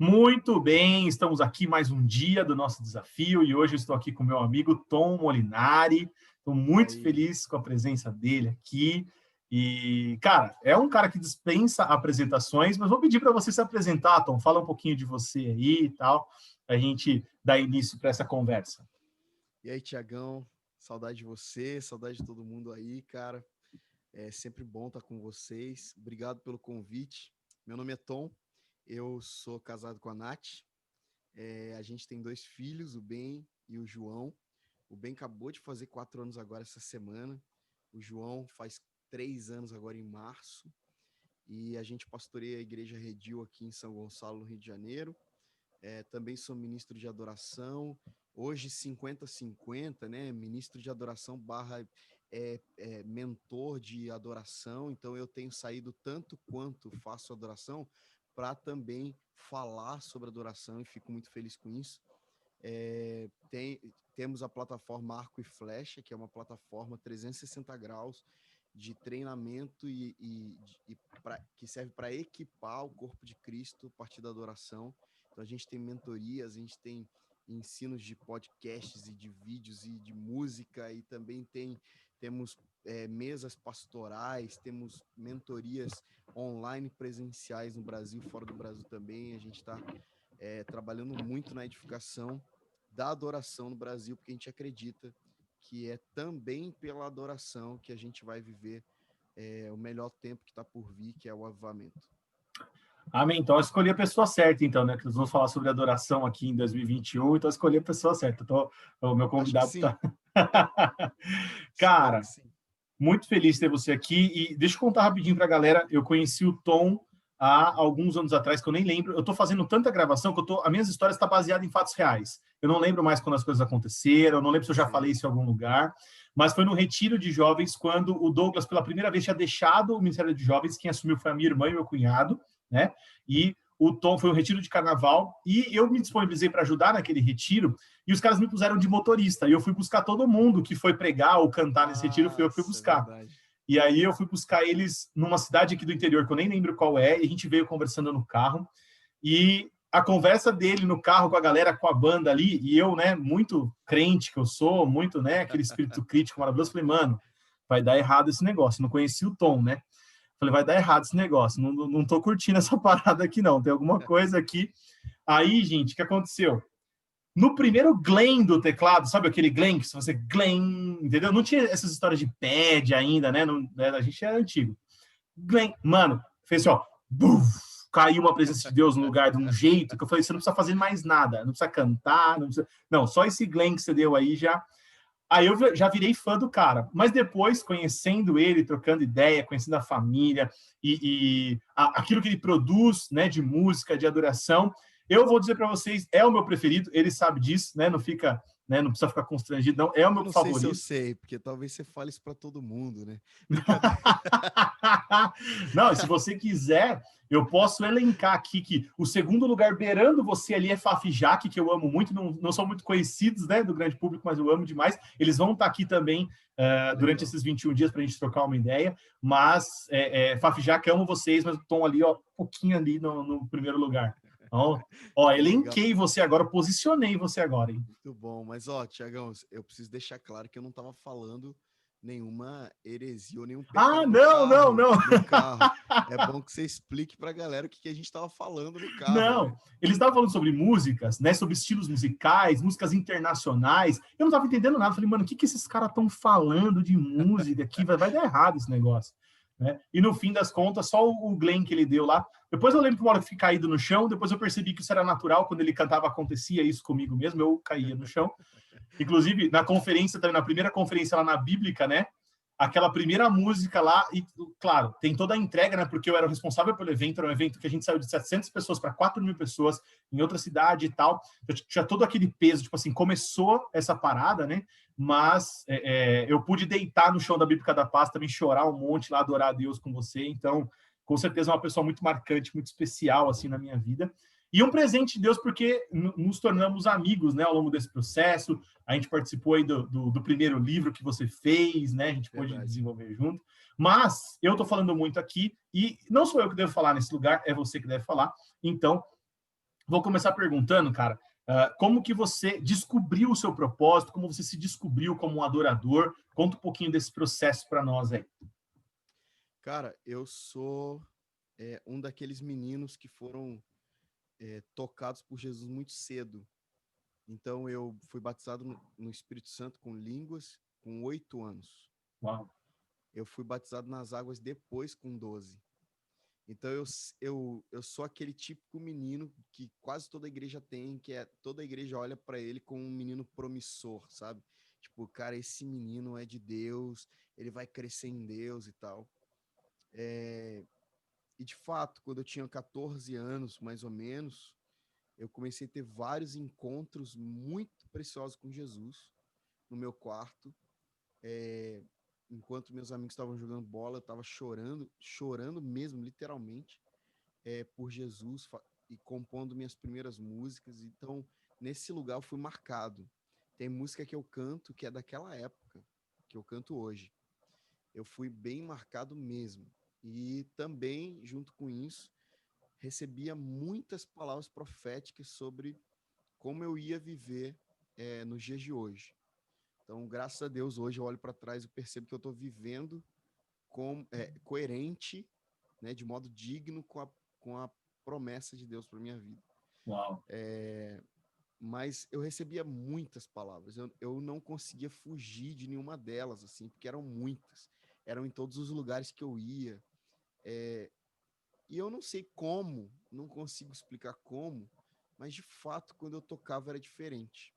Muito bem, estamos aqui mais um dia do nosso desafio e hoje eu estou aqui com meu amigo Tom Molinari. Estou E muito aí? feliz com a presença dele aqui. E, cara, é um cara que dispensa apresentações, mas vou pedir para você se apresentar, Tom. Fala um pouquinho de você aí e tal, para a gente dar início para essa conversa. E aí, Tiagão? Saudade de você, saudade de todo mundo aí, cara. É sempre bom estar com vocês. Obrigado pelo convite. Meu nome é Tom, eu sou casado com a Nath. A gente tem 2 filhos, o Ben e o João. O Ben acabou de fazer 4 anos agora essa semana. O João faz 3 anos agora em março. E a gente pastoreia a Igreja Redil aqui em São Gonçalo, no Rio de Janeiro. Também sou ministro de adoração, hoje 50-50, né? Ministro de adoração barra mentor de adoração, então eu tenho saído tanto quanto faço adoração para também falar sobre adoração e fico muito feliz com isso. Temos a plataforma Arco e Flecha, que é uma plataforma 360 graus de treinamento que serve para equipar o corpo de Cristo a partir da adoração. Então a gente tem mentorias, a gente tem ensinos de podcasts e de vídeos e de música, e também temos mesas pastorais, temos mentorias online presenciais no Brasil, fora do Brasil também. A gente está trabalhando muito na edificação da adoração no Brasil, porque a gente acredita que é também pela adoração que a gente vai viver o melhor tempo que está por vir, que é o avivamento. Amém. Então, eu escolhi a pessoa certa, então, né? Que nós vamos falar sobre adoração aqui em 2021, então eu escolhi a pessoa certa. O meu Acho que convidado sim. está... Espero que Cara, sim. muito feliz de ter você aqui. E deixa eu contar rapidinho para a galera. Eu conheci o Tom há alguns anos atrás, que eu nem lembro. Eu estou fazendo tanta gravação que as minhas histórias estão baseadas em fatos reais. Eu não lembro mais quando as coisas aconteceram, eu não lembro se eu já falei Sim. isso em algum lugar, mas foi no retiro de jovens, quando o Douglas, pela primeira vez, tinha deixado o Ministério de Jovens. Quem assumiu foi a minha irmã e meu cunhado, né? E o Tom foi um retiro de carnaval, e eu me disponibilizei para ajudar naquele retiro, e os caras me puseram de motorista, e eu fui buscar todo mundo que foi pregar ou cantar nesse retiro, eu fui Nossa, é buscar. verdade. E aí eu fui buscar eles numa cidade aqui do interior, que eu nem lembro qual é, e a gente veio conversando no carro, e a conversa dele no carro com a galera, com a banda ali, e eu, né, muito crente que eu sou, muito, né, aquele espírito crítico maravilhoso, falei, mano, vai dar errado esse negócio. Não conheci o Tom, né? Falei, vai dar errado esse negócio, não tô curtindo essa parada aqui não, tem alguma coisa aqui. Aí, gente, o que aconteceu? No primeiro Glen do teclado, sabe aquele Glen que se você Glen, entendeu? Não tinha essas histórias de pad ainda, né? Não, a gente é antigo. Glen, mano, fez assim, ó, buf, caiu uma presença de Deus no lugar de um jeito que eu falei, você não precisa fazer mais nada, não precisa cantar, não precisa... Não, só esse Glen que você deu aí já... Aí eu já virei fã do cara, mas depois, conhecendo ele, trocando ideia, conhecendo a família aquilo que ele produz, né, de música, de adoração, eu vou dizer para vocês, é o meu preferido, ele sabe disso, né, não fica, né, não precisa ficar constrangido, não, é o Eu meu não sei se eu favorito. sei, porque talvez você fale isso para todo mundo, né? Brincadeira. Não, se você quiser, eu posso elencar aqui que o segundo lugar beirando você ali é Fafi Jaque, que eu amo muito, não são muito conhecidos, né, do grande público, mas eu amo demais. Eles vão estar aqui também durante Legal. esses 21 dias para a gente trocar uma ideia, mas Fafi Jaque, amo vocês, mas estão ali, ó, um pouquinho ali no primeiro lugar. Então, ó, Que legal. elenquei você agora, posicionei você agora, hein? Muito bom. Mas, ó, Tiagão, eu preciso deixar claro que eu não estava falando nenhuma heresia ou nenhum Ah, pecado não, não, não. no carro. É bom que você explique para a galera o que a gente estava falando no carro, Não, né? eles estavam falando sobre músicas, né? Sobre estilos musicais, músicas internacionais. Eu não estava entendendo nada. Falei, mano, o que esses caras estão falando de música aqui? Vai dar errado esse negócio. Né? E no fim das contas, só o Glenn que ele deu lá. Depois eu lembro que uma hora eu fiquei caído no chão, depois eu percebi que isso era natural, quando ele cantava, acontecia isso comigo mesmo, eu caía no chão. Inclusive, na conferência, também, na primeira conferência lá na Bíblica, né? Aquela primeira música lá, e claro, tem toda a entrega, né? Porque eu era o responsável pelo evento, era um evento que a gente saiu de 700 pessoas para 4.000 pessoas em outra cidade e tal. Eu tinha todo aquele peso, tipo assim, começou essa parada, né? Mas eu pude deitar no chão da Bíblica da Paz, também chorar um monte lá, adorar a Deus com você. Então, com certeza, é uma pessoa muito marcante, muito especial, assim, na minha vida. E um presente de Deus, porque nos tornamos amigos, né, ao longo desse processo. A gente participou aí do primeiro livro que você fez, né? A gente pôde Verdade. desenvolver junto. Mas eu estou falando muito aqui, e não sou eu que devo falar nesse lugar, é você que deve falar. Então, Vou começar perguntando, cara, como que você descobriu o seu propósito, como você se descobriu como um adorador? Conta um pouquinho desse processo para nós aí. Cara, eu sou um daqueles meninos que foram tocados por Jesus muito cedo. Então, eu fui batizado no Espírito Santo com línguas com 8 anos. Uau. Eu fui batizado nas águas depois com 12. Então, eu sou aquele típico menino que quase toda igreja tem, que toda igreja olha para ele como um menino promissor, sabe? Tipo, cara, esse menino é de Deus, ele vai crescer em Deus e tal. E de fato, quando eu tinha 14 anos, mais ou menos, eu comecei a ter vários encontros muito preciosos com Jesus no meu quarto. Enquanto meus amigos estavam jogando bola, eu estava chorando, chorando mesmo, literalmente, por Jesus e compondo minhas primeiras músicas. Então, nesse lugar eu fui marcado. Tem música que eu canto que é daquela época, que eu canto hoje. Eu fui bem marcado mesmo. E também, junto com isso, recebia muitas palavras proféticas sobre como eu ia viver nos dias de hoje. Então, graças a Deus, hoje eu olho para trás e percebo que eu estou vivendo coerente, né, de modo digno com a promessa de Deus para minha vida. Uau. Mas eu recebia muitas palavras, eu não conseguia fugir de nenhuma delas, assim, porque eram muitas, eram em todos os lugares que eu ia, e eu não sei como, não consigo explicar como, mas de fato, quando eu tocava era diferente.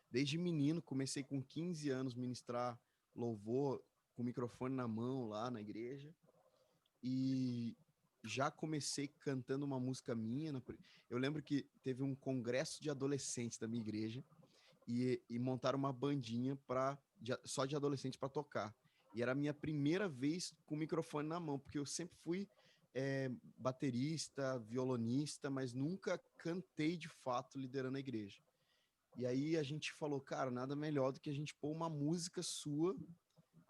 Desde menino, comecei com 15 anos ministrar louvor com o microfone na mão lá na igreja, e já comecei cantando uma música minha. Eu lembro que teve um congresso de adolescentes da minha igreja e montaram uma bandinha só de adolescentes para tocar. E era a minha primeira vez com o microfone na mão, porque eu sempre fui baterista, violonista, mas nunca cantei de fato liderando a igreja. E aí a gente falou, cara, nada melhor do que a gente pôr uma música sua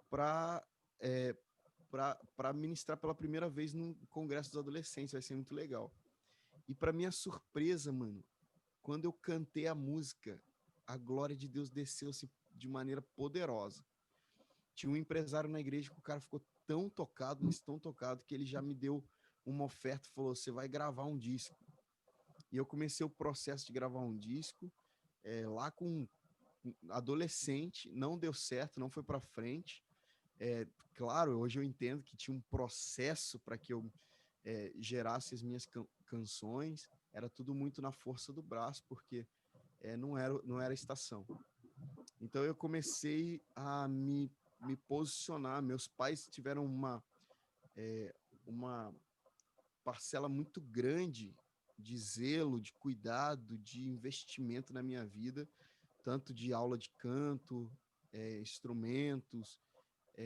para para ministrar pela primeira vez no Congresso dos Adolescentes, vai ser muito legal. E para minha surpresa, mano, quando eu cantei a música, a glória de Deus desceu assim, de maneira poderosa. Tinha um empresário na igreja que o cara ficou tão tocado, mas tão tocado, que ele já me deu uma oferta e falou, você vai gravar um disco. E eu comecei o processo de gravar um disco, lá com adolescente, não deu certo, não foi para frente. Claro, hoje eu entendo que tinha um processo para que eu gerasse as minhas canções, era tudo muito na força do braço, porque não era estação. Então eu comecei a me posicionar. Meus pais tiveram uma parcela muito grande de zelo, de cuidado, de investimento na minha vida, tanto de aula de canto, instrumentos.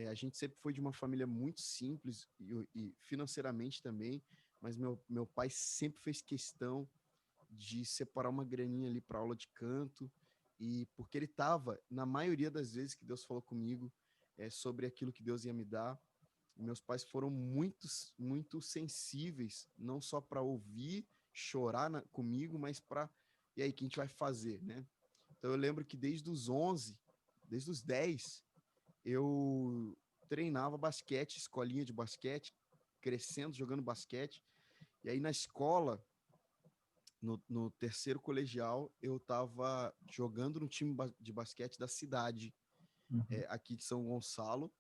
A gente sempre foi de uma família muito simples e financeiramente também, mas meu pai sempre fez questão de separar uma graninha ali para aula de canto, e porque ele estava, na maioria das vezes que Deus falou comigo sobre aquilo que Deus ia me dar, meus pais foram muito sensíveis, não só para ouvir, chorar comigo, mas para, e aí, o que a gente vai fazer, né? Então eu lembro que desde os 10, eu treinava basquete, escolinha de basquete, crescendo, jogando basquete. E aí na escola, no terceiro colegial, eu estava jogando no time de basquete da cidade, aqui de São Gonçalo,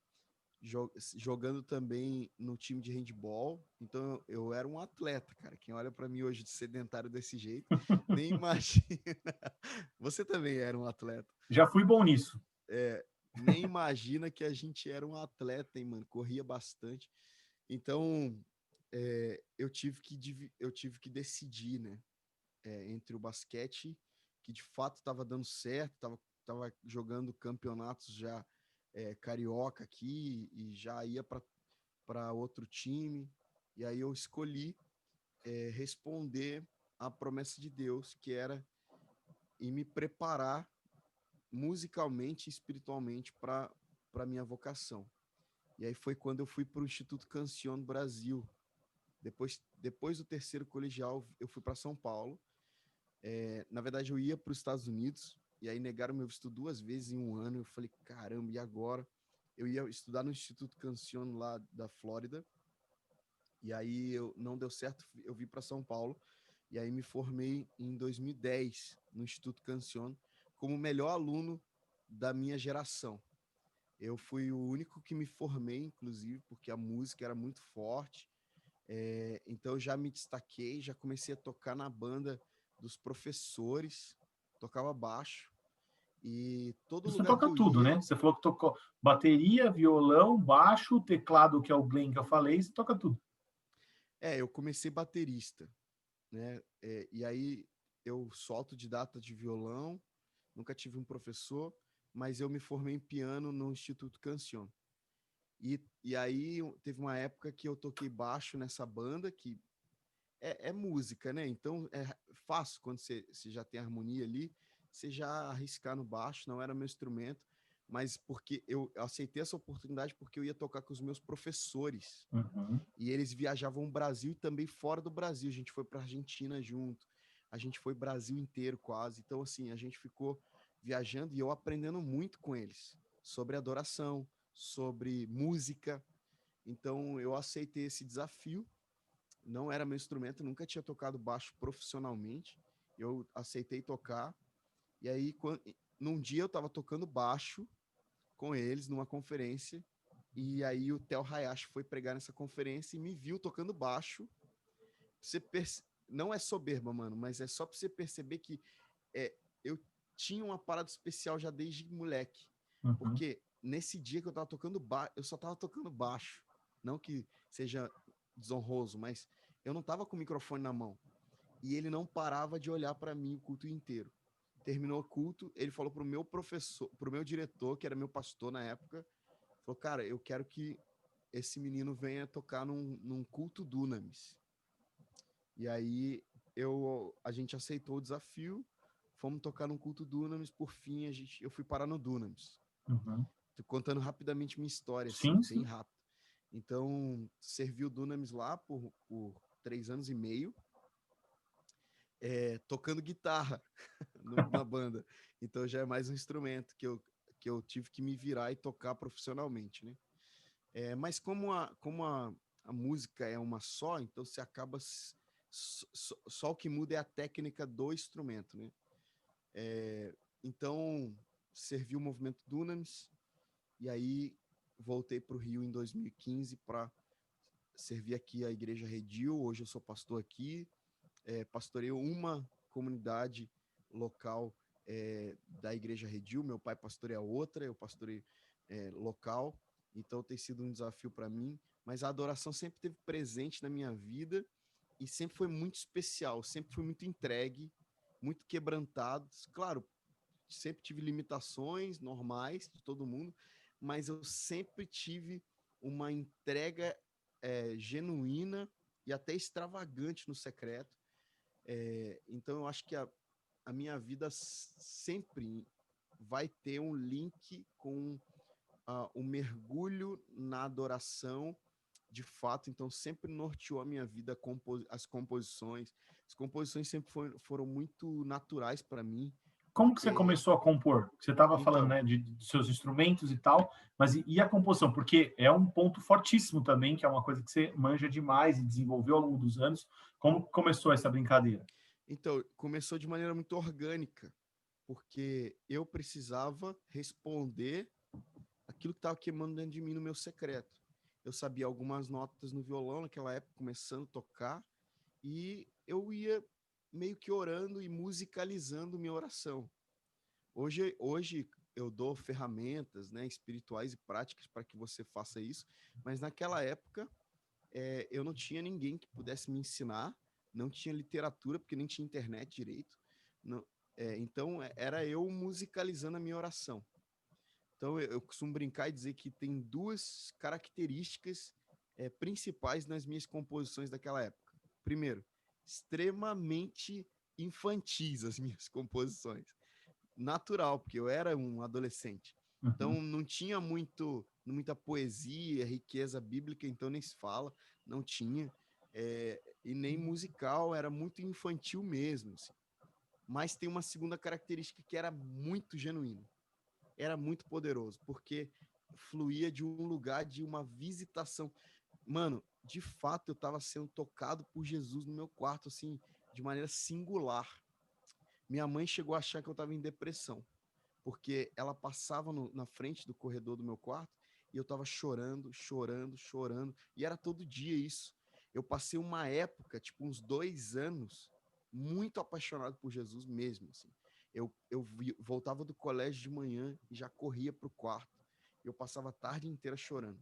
jogando também no time de handball. Então eu era um atleta, cara. Quem olha para mim hoje de sedentário desse jeito, nem imagina. Você também era um atleta. Já fui bom nisso. Nem imagina que a gente era um atleta, hein, mano? Corria bastante. Então, eu tive que decidir, né? Entre o basquete, que de fato estava dando certo, tava jogando campeonatos já carioca aqui e já ia para outro time. E aí eu escolhi responder à promessa de Deus, que era e me preparar musicalmente e espiritualmente para minha vocação. E aí foi quando eu fui para o Instituto Cancion Brasil, Depois do terceiro colegial, eu fui para São Paulo. Na verdade, eu ia para os Estados Unidos, e aí negaram meu visto 2 vezes em um ano. Eu falei, caramba, e agora? Eu ia estudar no Instituto Cancion lá da Flórida, e aí não deu certo, eu vim para São Paulo, e aí me formei em 2010 no Instituto Cancion como o melhor aluno da minha geração. Eu fui o único que me formei, inclusive, porque a música era muito forte. Então eu já me destaquei, já comecei a tocar na banda dos professores, tocava baixo, e todo Você lugar que toca eu tudo, né? ia... Você falou que tocou bateria, violão, baixo, teclado, que é o Glenn que eu falei, você toca tudo. Eu comecei baterista, né? E aí eu sou autodidata de violão, nunca tive um professor, mas eu me formei em piano no Instituto Cancion. E aí teve uma época que eu toquei baixo nessa banda, que é música, né? Então é fácil quando você já tem harmonia ali, você já arriscar no baixo, não era meu instrumento, mas porque eu aceitei essa oportunidade porque eu ia tocar com os meus professores. Uhum. E eles viajavam o Brasil e também fora do Brasil. A gente foi para Argentina junto, a gente foi Brasil inteiro quase. Então, assim, a gente ficou viajando e eu aprendendo muito com eles sobre adoração, sobre música. Então, eu aceitei esse desafio. Não era meu instrumento, nunca tinha tocado baixo profissionalmente. Eu aceitei tocar. E aí, num dia eu estava tocando baixo com eles numa conferência. E aí o Theo Hayashi foi pregar nessa conferência e me viu tocando baixo. Não é soberba, mano, mas é só pra você perceber que eu tinha uma parada especial já desde moleque. Uhum. Porque nesse dia que eu tava tocando baixo, eu só tava tocando baixo. Não que seja desonroso, mas eu não tava com o microfone na mão. E ele não parava de olhar para mim o culto inteiro. Terminou o culto, ele falou pro meu professor, pro meu diretor, que era meu pastor na época, falou, cara, eu quero que esse menino venha tocar num culto Dunamis. E aí a gente aceitou o desafio, fomos tocar num culto Dunamis, por fim eu fui parar no Dunamis. Uhum. Tô contando rapidamente minha história, assim, Sim, bem sim. rápido. Então, servi o Dunamis lá por 3 anos e meio, tocando guitarra na banda. Então já é mais um instrumento que eu tive que me virar e tocar profissionalmente, né? Mas como a música é uma só, então você acaba... Só o que muda é a técnica do instrumento, né? Então, servi o movimento Dunamis, e aí voltei para o Rio em 2015 para servir aqui a Igreja Redil. Hoje eu sou pastor aqui, pastoreio uma comunidade local da Igreja Redil. Meu pai pastoreia outra, eu pastoreio local. Então tem sido um desafio para mim, mas a adoração sempre esteve presente na minha vida e sempre foi muito especial, sempre fui muito entregue, muito quebrantado. Claro, sempre tive limitações normais de todo mundo, mas eu sempre tive uma entrega genuína e até extravagante no secreto. Então eu acho que a minha vida sempre vai ter um link com o mergulho na adoração de fato. Então sempre norteou a minha vida as composições. As composições sempre foram muito naturais para mim. Como que você começou a compor? Você estava falando, Então, né, de seus instrumentos e tal, mas e a composição? Porque é um ponto fortíssimo também, que é uma coisa que você manja demais e desenvolveu ao longo dos anos. Como começou essa brincadeira? Então, começou de maneira muito orgânica, porque eu precisava responder aquilo que estava queimando dentro de mim no meu secreto. Eu sabia algumas notas no violão naquela época, começando a tocar, e eu ia meio que orando e musicalizando minha oração. Hoje eu dou ferramentas, né, espirituais e práticas para que você faça isso, mas naquela época eu não tinha ninguém que pudesse me ensinar, não tinha literatura, porque nem tinha internet direito. Não, então, era eu musicalizando a minha oração. Então, eu costumo brincar e dizer que tem 2 características principais nas minhas composições daquela época. Primeiro, extremamente infantis as minhas composições. Natural, porque eu era um adolescente. Uhum. Então, não tinha muita poesia, riqueza bíblica, então nem se fala, não tinha. e nem musical, era muito infantil mesmo, assim. Mas tem uma segunda característica que era muito genuíno, era muito poderoso, porque fluía de um lugar de uma visitação. Mano, de fato, eu estava sendo tocado por Jesus no meu quarto, assim, de maneira singular. Minha mãe chegou a achar que eu estava em depressão, porque ela passava na frente do corredor do meu quarto e eu estava chorando, chorando, chorando, e era todo dia isso. Eu passei uma época, tipo uns 2 anos, muito apaixonado por Jesus mesmo, assim. Voltava do colégio de manhã e já corria para o quarto. Eu passava a tarde inteira chorando.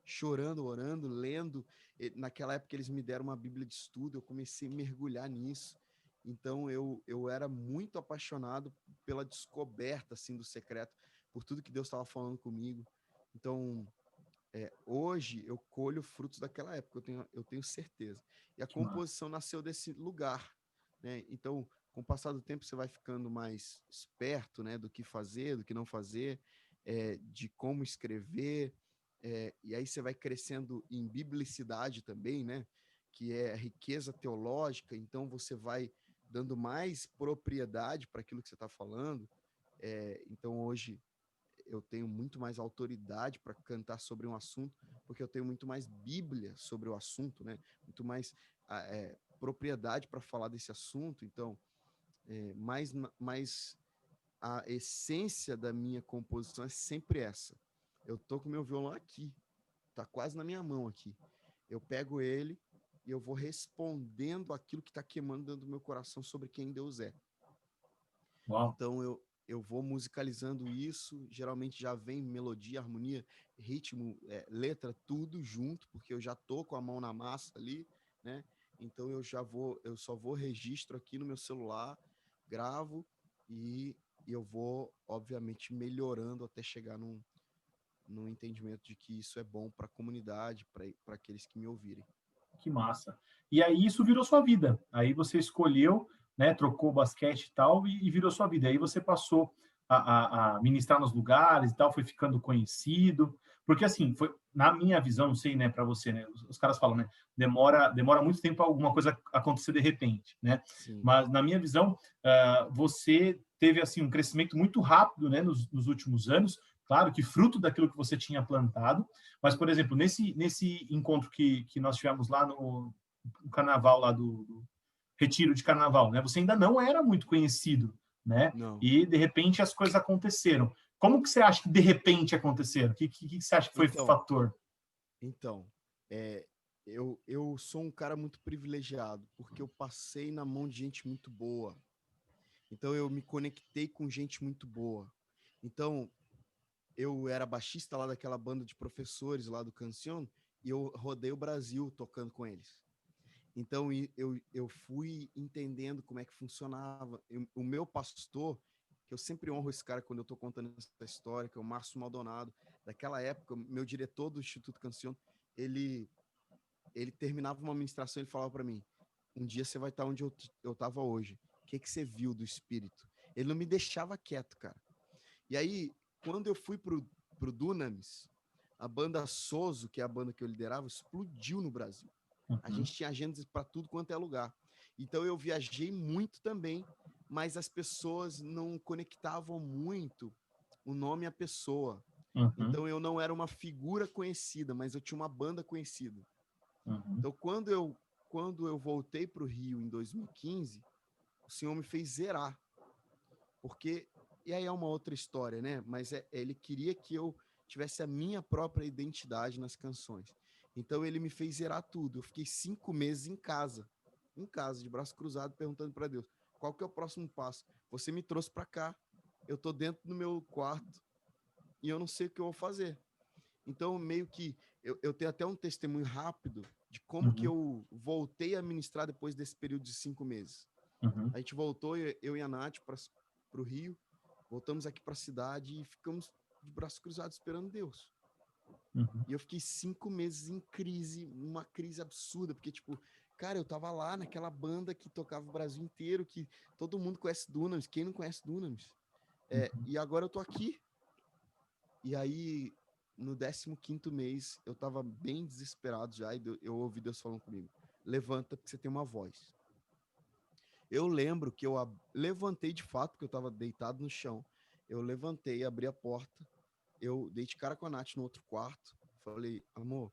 Chorando, orando, lendo. Naquela época eles me deram uma Bíblia de estudo, eu comecei a mergulhar nisso. Então eu era muito apaixonado pela descoberta assim do secreto, por tudo que Deus estava falando comigo. Então hoje eu colho frutos daquela época, eu tenho certeza. E a Que massa. composição nasceu desse lugar, né? Então, com o passar do tempo, você vai ficando mais esperto, né, do que fazer, do que não fazer, de como escrever, e aí você vai crescendo em biblicidade também, né? Que é a riqueza teológica. Então, você vai dando mais propriedade para aquilo que você está falando. Então, hoje eu tenho muito mais autoridade para cantar sobre um assunto, porque eu tenho muito mais Bíblia sobre o assunto, né? Muito mais propriedade para falar desse assunto. Então, mais a essência da minha composição é sempre essa. Eu tô com meu violão aqui, tá quase na minha mão aqui. Eu pego ele e eu vou respondendo aquilo que está queimando dentro do meu coração sobre quem Deus é. Uau. Então eu vou musicalizando isso, geralmente já vem melodia, harmonia, ritmo, letra, tudo junto, porque eu já tô com a mão na massa ali, né? Então eu só vou registro aqui no meu celular, gravo e eu vou, obviamente, melhorando até chegar num entendimento de que isso é bom para a comunidade, para aqueles que me ouvirem. Que massa. E aí isso virou sua vida. Aí você escolheu, né, trocou o basquete e tal, e virou sua vida. Aí você passou a ministrar nos lugares e tal, foi ficando conhecido. Porque assim, foi na minha visão, não sei, né, para você, né, os caras falam, né, demora muito tempo alguma coisa acontecer de repente, né? Sim. Mas na minha visão, você teve assim um crescimento muito rápido, né, nos últimos anos. Claro que fruto daquilo que você tinha plantado, mas, por exemplo, nesse encontro que nós tivemos lá no carnaval, lá do retiro de carnaval, né? Você ainda não era muito conhecido, né? Não. E, de repente, as coisas aconteceram. Como que você acha que, de repente, aconteceram? O que você acha que foi o Então, fator? Então, eu sou um cara muito privilegiado, porque eu passei na mão de gente muito boa. Então, eu me conectei com gente muito boa. Então, eu era baixista lá daquela banda de professores lá do Cancion, e eu rodei o Brasil tocando com eles. Então, eu fui entendendo como é que funcionava. O meu pastor, que eu sempre honro esse cara quando eu estou contando essa história, que é o Márcio Maldonado, daquela época, meu diretor do Instituto Cancion, ele, ele terminava uma ministração e ele falava para mim, um dia você vai estar onde eu estava hoje. O que você viu do Espírito? Ele não me deixava quieto, cara. E aí, quando eu fui pro Dunamis, a banda Soso, que é a banda que eu liderava, explodiu no Brasil. A Uhum. gente tinha agendas para tudo quanto é lugar. Então eu viajei muito também, mas as pessoas não conectavam muito o nome à pessoa. Uhum. Então eu não era uma figura conhecida, mas eu tinha uma banda conhecida. Uhum. Então quando eu voltei para o Rio em 2015, o Senhor me fez zerar, porque e aí é uma outra história, né? Mas ele queria que eu tivesse a minha própria identidade nas canções. Então ele me fez zerar tudo. Eu fiquei 5 meses em casa, de braço cruzado, perguntando para Deus: qual que é o próximo passo? Você me trouxe para cá, eu tô dentro do meu quarto e eu não sei o que eu vou fazer. Então meio que eu tenho até um testemunho rápido de como que Uhum. eu voltei a ministrar depois desse período de 5 meses. Uhum. A gente voltou, eu e a Nath, para o Rio, voltamos aqui para a cidade e ficamos de braços cruzados esperando Deus. Uhum. E eu fiquei 5 meses em crise, uma crise absurda, porque, tipo, cara, eu tava lá naquela banda que tocava o Brasil inteiro, que todo mundo conhece Dunamis, quem não conhece Dunamis? Uhum. E agora eu tô aqui. E aí, no 15º mês, eu tava bem desesperado já, e eu ouvi Deus falando comigo. levanta porque você tem uma voz. Eu lembro que eu levantei de fato, porque eu estava deitado no chão. Eu levantei, abri a porta, eu dei de cara com a Nath no outro quarto. Falei, amor,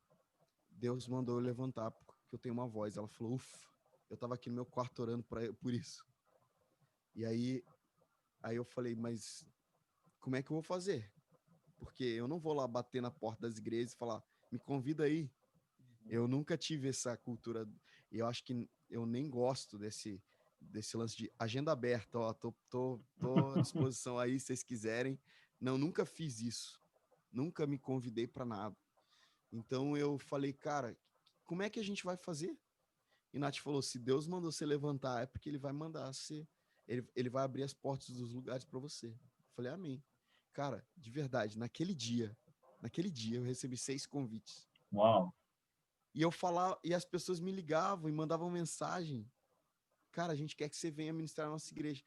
Deus mandou eu levantar porque eu tenho uma voz. Ela falou, ufa, eu estava aqui no meu quarto orando por isso. E aí eu falei, mas como é que eu vou fazer? Porque eu não vou lá bater na porta das igrejas e falar, me convida aí. Eu nunca tive essa cultura, e eu acho que eu nem gosto desse lance de agenda aberta, ó, tô à disposição aí, se vocês quiserem. Não, nunca fiz isso. Nunca me convidei para nada. Então eu falei, cara, como é que a gente vai fazer? E Nath falou, se Deus mandou você levantar, é porque ele vai mandar você, ele vai abrir as portas dos lugares para você. Eu falei, amém. Cara, de verdade, naquele dia eu recebi 6 convites. Uau! E eu falava, e as pessoas me ligavam e mandavam mensagem. Cara, a gente quer que você venha ministrar na nossa igreja.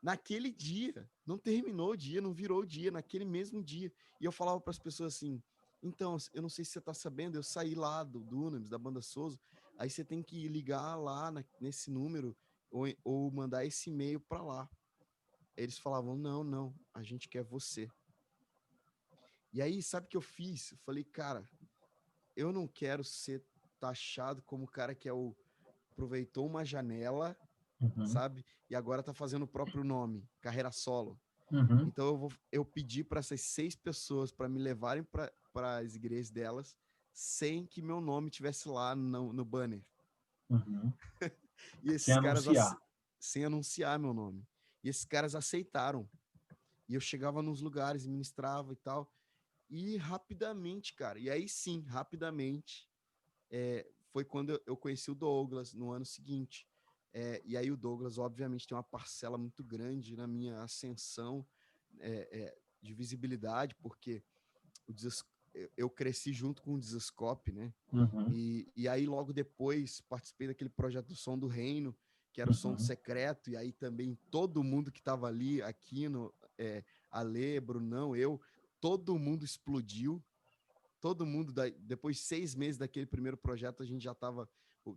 Naquele dia, não terminou o dia, não virou o dia, naquele mesmo dia. E eu falava para as pessoas assim: então, eu não sei se você está sabendo, eu saí lá do Dunamis, da banda Souza, aí você tem que ligar lá nesse número ou mandar esse e-mail para lá. Eles falavam: não, a gente quer você. E aí, sabe o que eu fiz? Eu falei, cara, eu não quero ser taxado como o cara que aproveitou uma janela, Uhum. sabe? E agora tá fazendo o próprio nome, carreira solo. Uhum. Então eu pedi para essas 6 pessoas para me levarem para as igrejas delas, sem que meu nome tivesse lá no banner. Uhum. E Sem esses caras anunciar. sem anunciar meu nome. E esses caras aceitaram. E eu chegava nos lugares, ministrava e tal. E rapidamente, cara, e aí sim, rapidamente, foi quando eu conheci o Douglas no ano seguinte. E aí o Douglas, obviamente, tem uma parcela muito grande na minha ascensão de visibilidade, porque eu cresci junto com o Desascope, né? Uhum. E aí logo depois participei daquele projeto do Som do Reino, que era o Som do Uhum. Secreto, e aí também todo mundo que estava ali, Aquino, Ale, Brunão, todo mundo explodiu. Todo mundo, depois de 6 meses daquele primeiro projeto, a gente já estava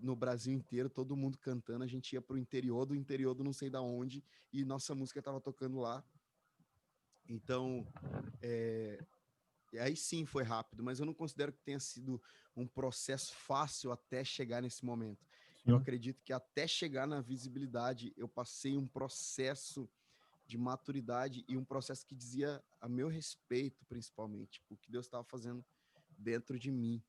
no Brasil inteiro, todo mundo cantando, a gente ia para o interior do não sei da onde, e nossa música estava tocando lá. Então, aí sim foi rápido, mas eu não considero que tenha sido um processo fácil até chegar nesse momento. Eu Sim. acredito que até chegar na visibilidade, eu passei um processo de maturidade e um processo que dizia a meu respeito, principalmente, o que Deus estava fazendo dentro de mim.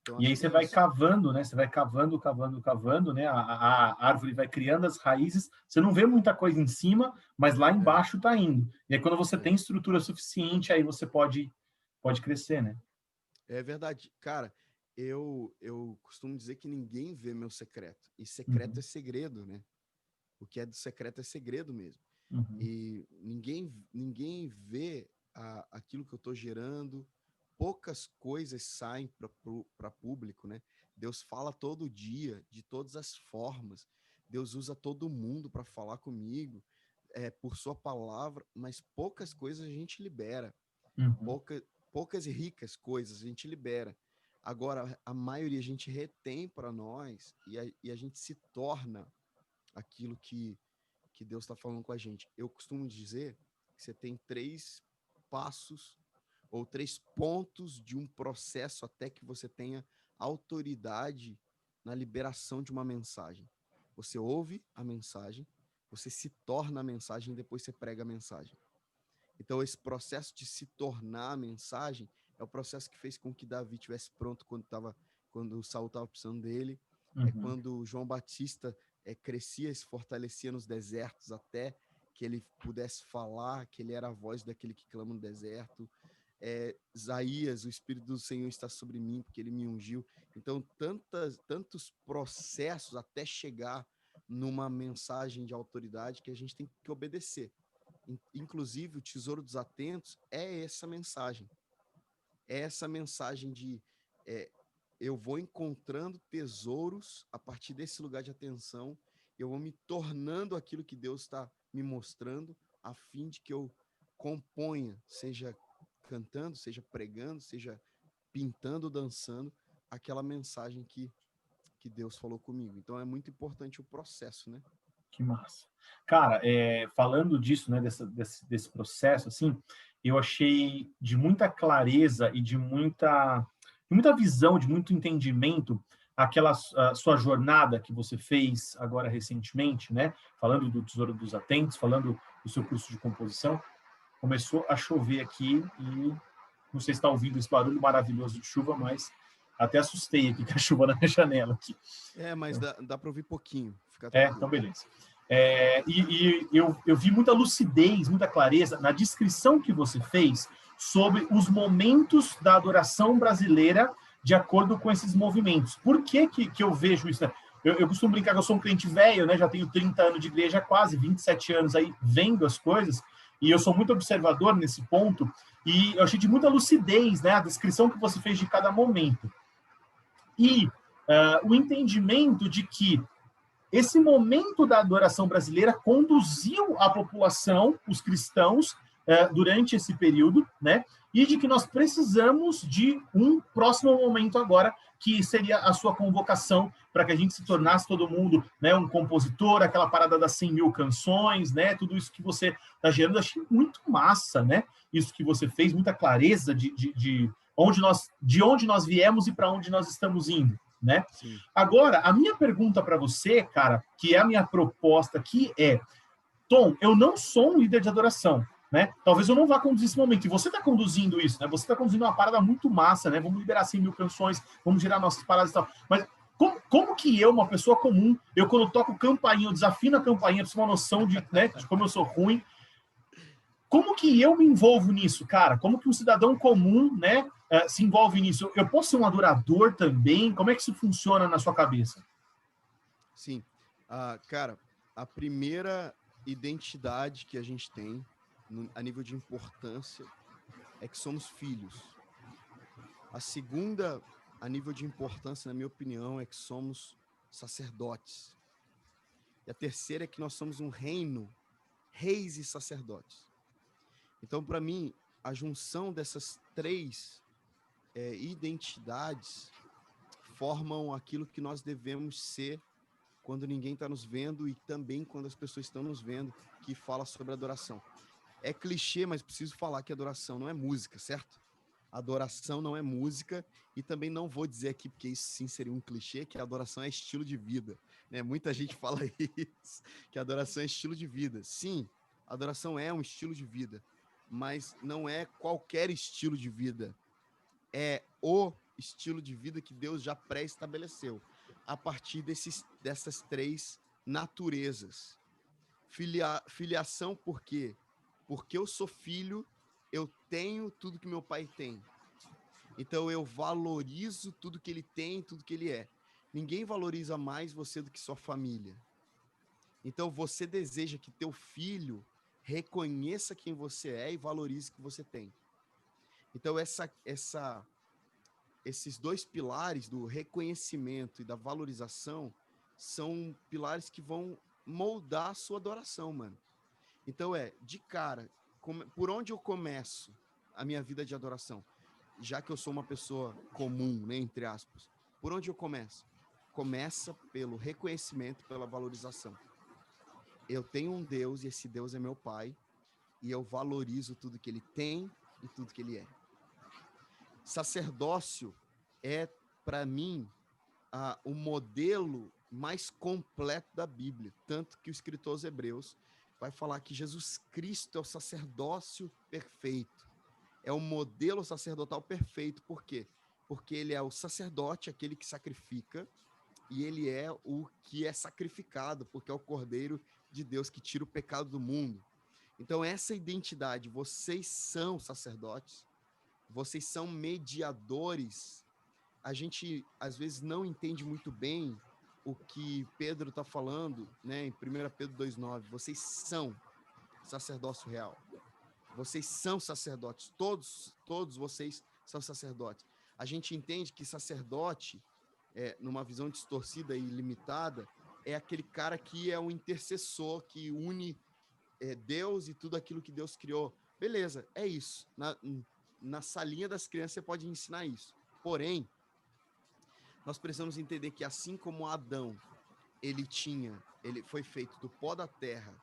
Então, E acho aí que é você vai isso. cavando, né? Você vai cavando, cavando, cavando, né? A árvore vai criando as raízes. Você não vê muita coisa em cima, mas lá É, embaixo está indo. E aí quando você é. tem estrutura suficiente, aí você pode crescer, né? É verdade. Cara, eu costumo dizer que ninguém vê meu secreto. E secreto Uhum. é segredo, né? O que é do secreto é segredo mesmo. Uhum. E ninguém vê aquilo que eu estou gerando. Poucas coisas saem para público, né? Deus fala todo dia, de todas as formas. Deus usa todo mundo para falar comigo, por sua palavra, mas poucas coisas a gente libera. Uhum. Poucas e ricas coisas a gente libera. Agora, a maioria a gente retém para nós e a gente se torna aquilo que Deus está falando com a gente. Eu costumo dizer que você tem 3 passos ou 3 pontos de um processo até que você tenha autoridade na liberação de uma mensagem. Você ouve a mensagem, você se torna a mensagem e depois você prega a mensagem. Então, esse processo de se tornar a mensagem é o processo que fez com que Davi estivesse pronto quando o Saul estava precisando dele. É Uhum. quando João Batista crescia e se fortalecia nos desertos até que ele pudesse falar, que ele era a voz daquele que clama no deserto. Isaías, o Espírito do Senhor está sobre mim, porque ele me ungiu. Então, tantos processos até chegar numa mensagem de autoridade que a gente tem que obedecer. Inclusive, o Tesouro dos Atentos é essa mensagem. É essa mensagem de eu vou encontrando tesouros a partir desse lugar de atenção, eu vou me tornando aquilo que Deus está me mostrando, a fim de que eu componha, seja cantando, seja pregando, seja pintando, dançando, aquela mensagem que que Deus falou comigo. Então é muito importante o processo, né? Que massa. Cara, falando disso, né, desse processo, assim, eu achei de muita clareza e de muita visão, de muito entendimento, aquela a sua jornada que você fez agora recentemente, né, falando do Tesouro dos Atentos, falando do seu curso de composição. Começou a chover aqui e não sei se está ouvindo esse barulho maravilhoso de chuva, mas até assustei aqui com a chuva na minha janela aqui. Mas dá para ouvir pouquinho, fica Então tranquilo. beleza. E eu vi muita lucidez, muita clareza na descrição que você fez sobre os momentos da adoração brasileira de acordo com esses movimentos. Por que eu vejo isso? Né? Eu costumo brincar que eu sou um crente velho, né? Já tenho 30 anos de igreja, quase 27 anos aí vendo as coisas, e eu sou muito observador nesse ponto, e eu achei de muita lucidez, né? A descrição que você fez de cada momento. E o entendimento de que esse momento da adoração brasileira conduziu a população, os cristãos, durante esse período, né? E de que nós precisamos de um próximo momento agora, que seria a sua convocação, para que a gente se tornasse todo mundo, né, um compositor, aquela parada das 100 mil canções, né? Tudo isso que você está gerando, achei muito massa, né? Isso que você fez, muita clareza de onde nós viemos e para onde nós estamos indo. Né? Sim. Agora, a minha pergunta para você, cara, que é a minha proposta aqui é, Tom, eu não sou um líder de adoração, né? Talvez eu não vá conduzir esse momento, e você está conduzindo isso, né? Você está conduzindo uma parada muito massa, né? Vamos liberar 100 mil canções, vamos gerar nossas paradas e tal, mas como que eu, uma pessoa comum, eu quando toco campainha, eu desafino a campainha, preciso uma noção né, de como eu sou ruim, como que eu me envolvo nisso, cara? Como que um cidadão comum, né, se envolve nisso? Eu posso ser um adorador também? Como é que isso funciona na sua cabeça? Sim. Cara, a primeira identidade que a gente tem, a nível de importância, é que somos filhos. A segunda, a nível de importância, na minha opinião, é que somos sacerdotes. E a terceira é que nós somos um reino, reis e sacerdotes. Então, para mim, a junção dessas três identidades formam aquilo que nós devemos ser quando ninguém está nos vendo e também quando as pessoas estão nos vendo, que fala sobre adoração. É clichê, mas preciso falar que adoração não é música, certo? Adoração não é música, e também não vou dizer aqui, porque isso sim seria um clichê, que a adoração é estilo de vida. Né? Muita gente fala isso, que a adoração é estilo de vida. Sim, a adoração é um estilo de vida, mas não é qualquer estilo de vida. É o estilo de vida que Deus já pré-estabeleceu, a partir dessas três naturezas. Filiação por quê? Porque eu sou filho, eu tenho tudo que meu pai tem. Então eu valorizo tudo que ele tem, tudo que ele é. Ninguém valoriza mais você do que sua família. Então você deseja que teu filho reconheça quem você é e valorize o que você tem. Então esses dois pilares do reconhecimento e da valorização são pilares que vão moldar a sua adoração, mano. Então de cara, por onde eu começo a minha vida de adoração? Já que eu sou uma pessoa comum, né, entre aspas, por onde eu começo? Começa pelo reconhecimento, pela valorização. Eu tenho um Deus e esse Deus é meu pai, e eu valorizo tudo que ele tem e tudo que ele é. Sacerdócio é, para mim, o modelo mais completo da Bíblia, tanto que o escritor aos Hebreus vai falar que Jesus Cristo é o sacerdócio perfeito, é o modelo sacerdotal perfeito. Por quê? Porque ele é o sacerdote, aquele que sacrifica, e ele é o que é sacrificado, porque é o Cordeiro de Deus que tira o pecado do mundo. Então essa identidade, vocês são sacerdotes, vocês são mediadores. A gente, às vezes, não entende muito bem o que Pedro está falando, né, em 1 Pedro 2,9. Vocês são sacerdócio real. Vocês são sacerdotes. Todos vocês são sacerdotes. A gente entende que sacerdote, numa visão distorcida e limitada, é aquele cara que é um intercessor, que une Deus e tudo aquilo que Deus criou. Beleza, é isso. Na salinha das crianças você pode ensinar isso. Porém, nós precisamos entender que assim como Adão, ele foi feito do pó da terra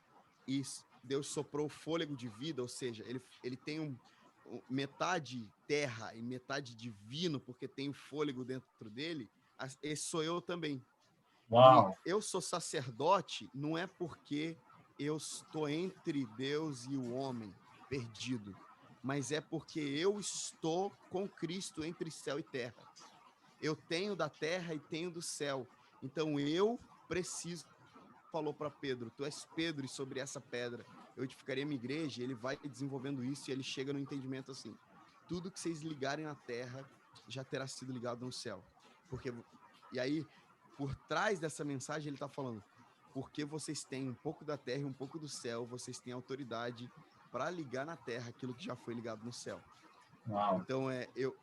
e Deus soprou o fôlego de vida, ou seja, ele tem metade terra e metade divino, porque tem o fôlego dentro dele, esse sou eu também. Uau. E eu sou sacerdote não é porque eu estou entre Deus e o homem perdido, mas é porque eu estou com Cristo entre céu e terra. Eu tenho da terra e tenho do céu. Então eu preciso, falou para Pedro, tu és Pedro e sobre essa pedra eu edificarei a minha igreja, e ele vai desenvolvendo isso e ele chega no entendimento assim, tudo que vocês ligarem na terra já terá sido ligado no céu. E aí, por trás dessa mensagem, ele está falando, porque vocês têm um pouco da terra e um pouco do céu, vocês têm autoridade para ligar na terra aquilo que já foi ligado no céu. Uau. Então,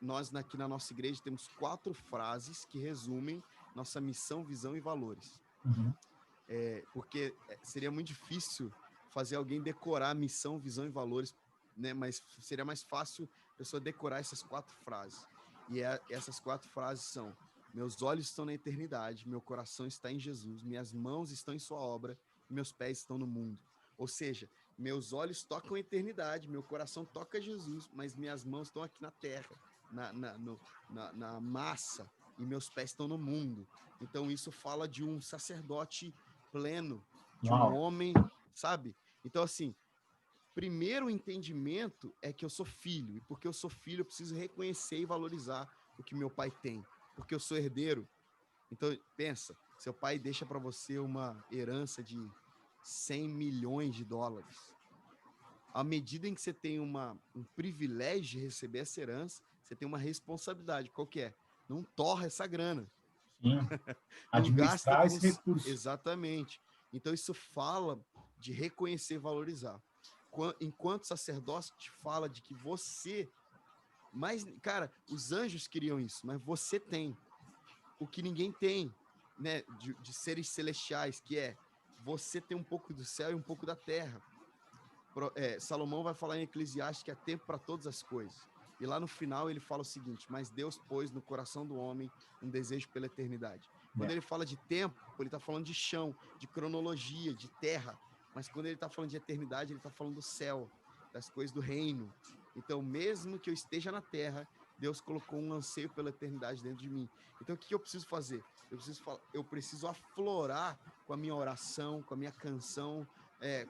nós aqui na nossa igreja temos 4 frases que resumem nossa missão, visão e valores. Uhum. Porque seria muito difícil fazer alguém decorar missão, visão e valores, né? Mas seria mais fácil a pessoa decorar essas 4 frases. E essas 4 frases são: meus olhos estão na eternidade, meu coração está em Jesus, minhas mãos estão em sua obra e meus pés estão no mundo. Ou seja, meus olhos tocam a eternidade, meu coração toca Jesus, mas minhas mãos estão aqui na terra, na massa, e meus pés estão no mundo. Então isso fala de um sacerdote pleno, de um homem, sabe? Então, assim, primeiro entendimento é que eu sou filho, e porque eu sou filho, eu preciso reconhecer e valorizar o que meu pai tem, porque eu sou herdeiro. Então, pensa, seu pai deixa para você uma herança de 100 milhões de dólares. À medida em que você tem um privilégio de receber essa herança, você tem uma responsabilidade. Qual que é? Não torra essa grana. Sim. Não gasta Administrar com... esse recurso. Exatamente. Então, isso fala de reconhecer e valorizar. Enquanto sacerdote te fala de que você... Mas, cara, os anjos queriam isso, mas você tem o que ninguém tem, né? De seres celestiais, que é você tem um pouco do céu e um pouco da terra. Salomão vai falar em Eclesiastes que há tempo para todas as coisas. E lá no final ele fala o seguinte: mas Deus pôs no coração do homem um desejo pela eternidade. Quando ele fala de tempo, ele está falando de chão, de cronologia, de terra. Mas quando ele está falando de eternidade, ele está falando do céu, das coisas do reino. Então, mesmo que eu esteja na terra, Deus colocou um anseio pela eternidade dentro de mim. Então, o que eu preciso fazer? Eu preciso aflorar com a minha oração, com a minha canção,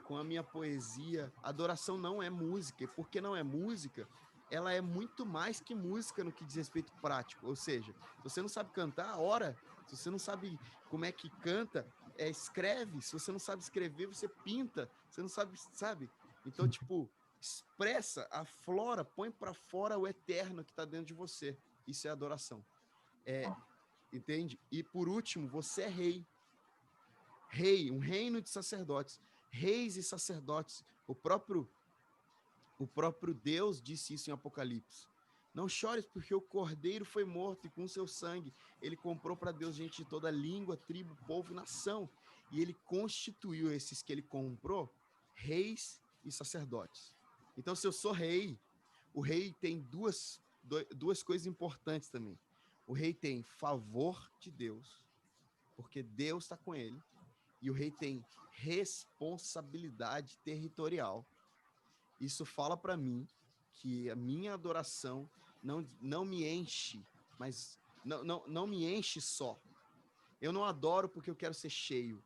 com a minha poesia. Adoração não é música, e porque não é música, ela é muito mais que música no que diz respeito prático. Ou seja, se você não sabe cantar, ora. Se você não sabe como é que canta, escreve. Se você não sabe escrever, você pinta. Você não sabe? Então, tipo, expressa, aflora, põe para fora o eterno que está dentro de você. Isso é adoração. Entende? E por último, você é rei. Rei, um reino de sacerdotes. Reis e sacerdotes. O próprio Deus disse isso em Apocalipse. Não chores porque o cordeiro foi morto e com seu sangue ele comprou para Deus gente de toda língua, tribo, povo e nação. E ele constituiu esses que ele comprou reis e sacerdotes. Então, se eu sou rei, o rei tem duas coisas importantes também. O rei tem favor de Deus, porque Deus está com ele. E o rei tem responsabilidade territorial. Isso fala para mim que a minha adoração não me enche, mas não me enche só. Eu não adoro porque eu quero ser cheio.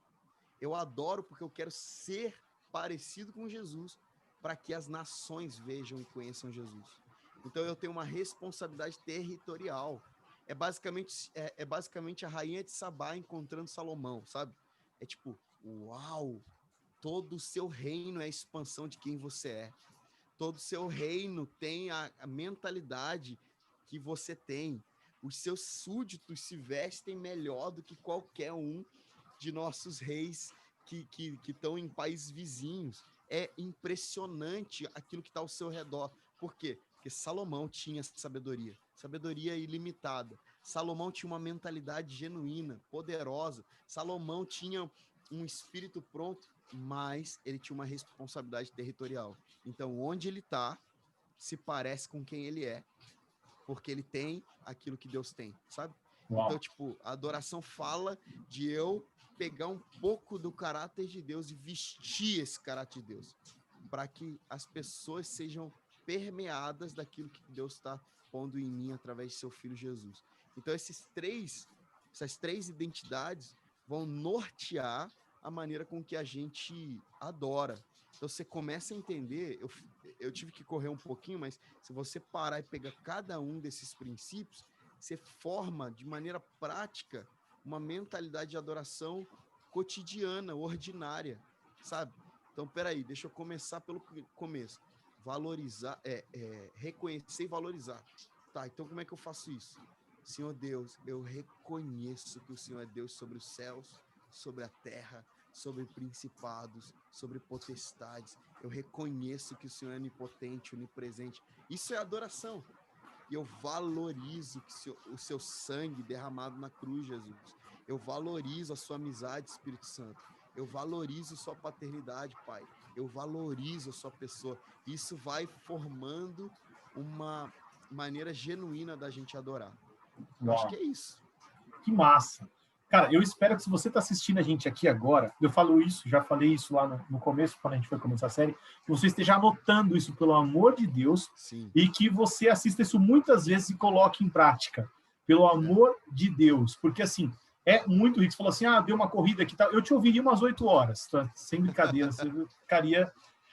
Eu adoro porque eu quero ser parecido com Jesus, para que as nações vejam e conheçam Jesus. Então eu tenho uma responsabilidade territorial. É basicamente a rainha de Sabá encontrando Salomão, sabe? É tipo, uau, todo o seu reino é a expansão de quem você é. Todo o seu reino tem a mentalidade que você tem. Os seus súditos se vestem melhor do que qualquer um de nossos reis que estão em países vizinhos. É impressionante aquilo que está ao seu redor. Por quê? Porque Salomão tinha sabedoria ilimitada. Salomão tinha uma mentalidade genuína, poderosa. Salomão tinha um espírito pronto, mas ele tinha uma responsabilidade territorial. Então, onde ele está, se parece com quem ele é, porque ele tem aquilo que Deus tem, sabe? Uau. Então, tipo, a adoração fala de eu pegar um pouco do caráter de Deus e vestir esse caráter de Deus, para que as pessoas sejam permeadas daquilo que Deus está pondo em mim através de seu Filho Jesus. Então, essas três identidades vão nortear a maneira com que a gente adora. Então, você começa a entender, eu tive que correr um pouquinho, mas se você parar e pegar cada um desses princípios, você forma de maneira prática uma mentalidade de adoração cotidiana, ordinária, sabe? Então, peraí, deixa eu começar pelo começo. Valorizar, reconhecer e valorizar. Tá, então como é que eu faço isso? Senhor Deus, eu reconheço que o Senhor é Deus sobre os céus, sobre a terra, sobre principados, sobre potestades. Eu reconheço que o Senhor é onipotente, onipresente. Isso é adoração. E eu valorizo o seu sangue derramado na cruz, Jesus. Eu valorizo a sua amizade, Espírito Santo. Eu valorizo sua paternidade, Pai. Eu valorizo a sua pessoa. Isso vai formando uma maneira genuína da gente adorar. Eu acho que é isso. Que massa. Cara, eu espero que se você está assistindo a gente aqui agora, eu falo isso, já falei isso lá no começo, quando a gente foi começar a série, que você esteja anotando isso, pelo amor de Deus. Sim. E que você assista isso muitas vezes e coloque em prática, pelo amor de Deus. Porque, assim, é muito rico. Você falou assim, deu uma corrida aqui, eu te ouviria umas 8 horas, tá? Sem brincadeira, você ficaria...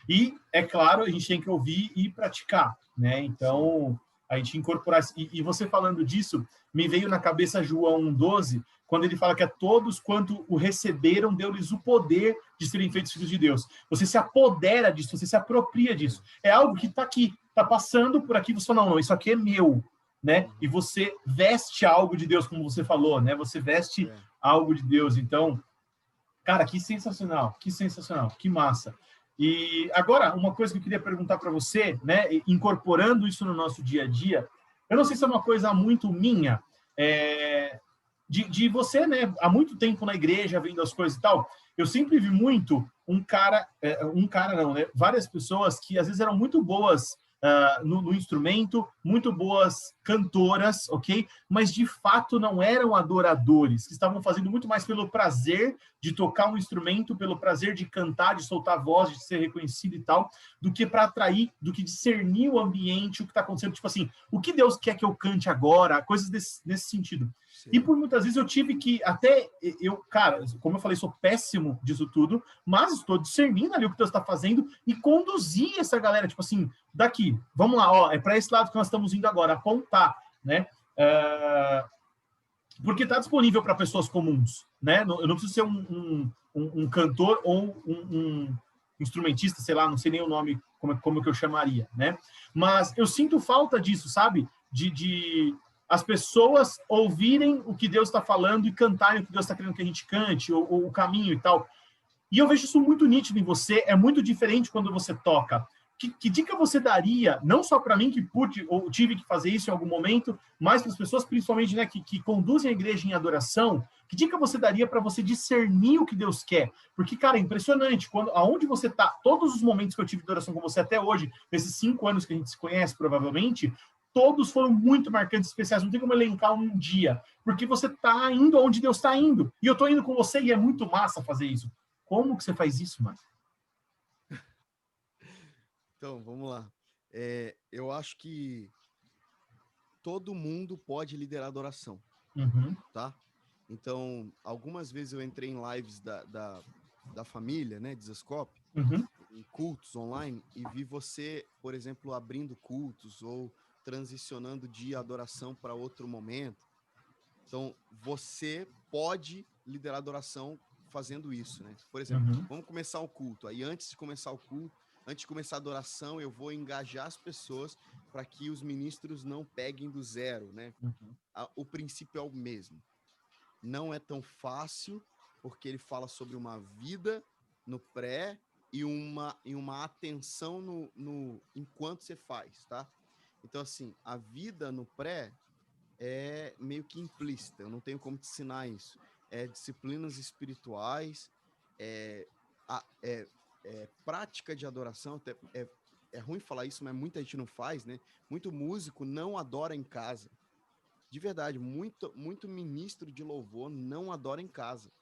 E, é claro, a gente tem que ouvir e praticar, né? Então, a gente incorporar... E você falando disso, me veio na cabeça João 1,12, quando ele fala que a todos quanto o receberam, deu-lhes o poder de serem feitos filhos de Deus. Você se apodera disso, você se apropria disso. É algo que está aqui, está passando por aqui, você fala, não, isso aqui é meu, né? E você veste algo de Deus, como você falou, né? Você veste algo de Deus. Então, cara, que sensacional, que massa. E agora, uma coisa que eu queria perguntar para você, né? Incorporando isso no nosso dia a dia, eu não sei se é uma coisa muito minha, de você, né, há muito tempo na igreja, vendo as coisas e tal, eu sempre vi muito várias pessoas que às vezes eram muito boas no instrumento, muito boas cantoras, ok? Mas de fato não eram adoradores, que estavam fazendo muito mais pelo prazer de tocar um instrumento, pelo prazer de cantar, de soltar voz, de ser reconhecido e tal, do que para atrair, do que discernir o ambiente, o que está acontecendo, tipo assim, o que Deus quer que eu cante agora, coisas nesse sentido. Sim. E por muitas vezes eu tive que, cara, como eu falei, sou péssimo disso tudo, mas estou discernindo ali o que Deus está fazendo e conduzir essa galera, tipo assim, daqui, vamos lá, ó, é para esse lado que nós estamos indo agora, apontar, né? Porque está disponível para pessoas comuns, né? Eu não preciso ser um cantor ou um instrumentista, sei lá, não sei nem o nome, como que eu chamaria, né? Mas eu sinto falta disso, sabe? De as pessoas ouvirem o que Deus está falando e cantarem o que Deus está querendo que a gente cante, ou o caminho e tal. E eu vejo isso muito nítido em você, é muito diferente quando você toca. Que dica você daria, não só para mim, que pude ou tive que fazer isso em algum momento, mas para as pessoas, principalmente, né, que conduzem a igreja em adoração, que dica você daria para você discernir o que Deus quer? Porque, cara, é impressionante, aonde você está, todos os momentos que eu tive de adoração com você até hoje, nesses 5 anos que a gente se conhece, provavelmente, todos foram muito marcantes, especiais, não tem como elencar um dia, porque você está indo onde Deus está indo, e eu estou indo com você, e é muito massa fazer isso. Como que você faz isso, mano? Então, vamos lá. Eu acho que todo mundo pode liderar adoração, tá? Então, algumas vezes eu entrei em lives da família, né, de Zescope, em cultos online, e vi você, por exemplo, abrindo cultos ou transicionando de adoração para outro momento. Então, você pode liderar adoração fazendo isso, né? Por exemplo, vamos começar o culto. Aí, antes de começar o culto, antes de começar a adoração, eu vou engajar as pessoas para que os ministros não peguem do zero, né? O princípio é o mesmo. Não é tão fácil, porque ele fala sobre uma vida no pré e uma atenção no enquanto você faz, tá? Então, assim, a vida no pré é meio que implícita, eu não tenho como te ensinar isso. Disciplinas espirituais, prática de adoração, até é ruim falar isso, mas muita gente não faz, né? Muito músico não adora em casa. de verdade, muito ministro de louvor não adora em casa.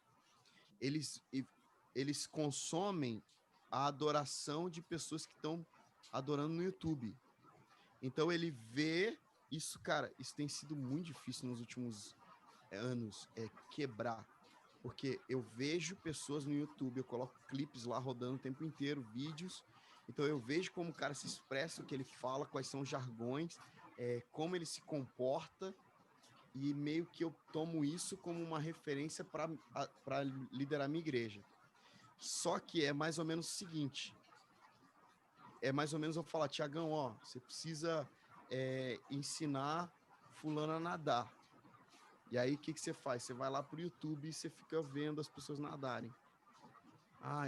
Eles consomem a adoração de pessoas que estão adorando no YouTube. Então ele vê isso, cara, isso tem sido muito difícil nos últimos anos, quebrar. Porque eu vejo pessoas no YouTube, eu coloco clipes lá rodando o tempo inteiro, vídeos. Então eu vejo como o cara se expressa, o que ele fala, quais são os jargões, como ele se comporta, e meio que eu tomo isso como uma referência para liderar minha igreja. Só que é mais ou menos o seguinte, é mais ou menos eu falar, Tiagão, ó, você precisa ensinar fulano a nadar. E aí, o que você faz? Você vai lá pro YouTube e você fica vendo as pessoas nadarem.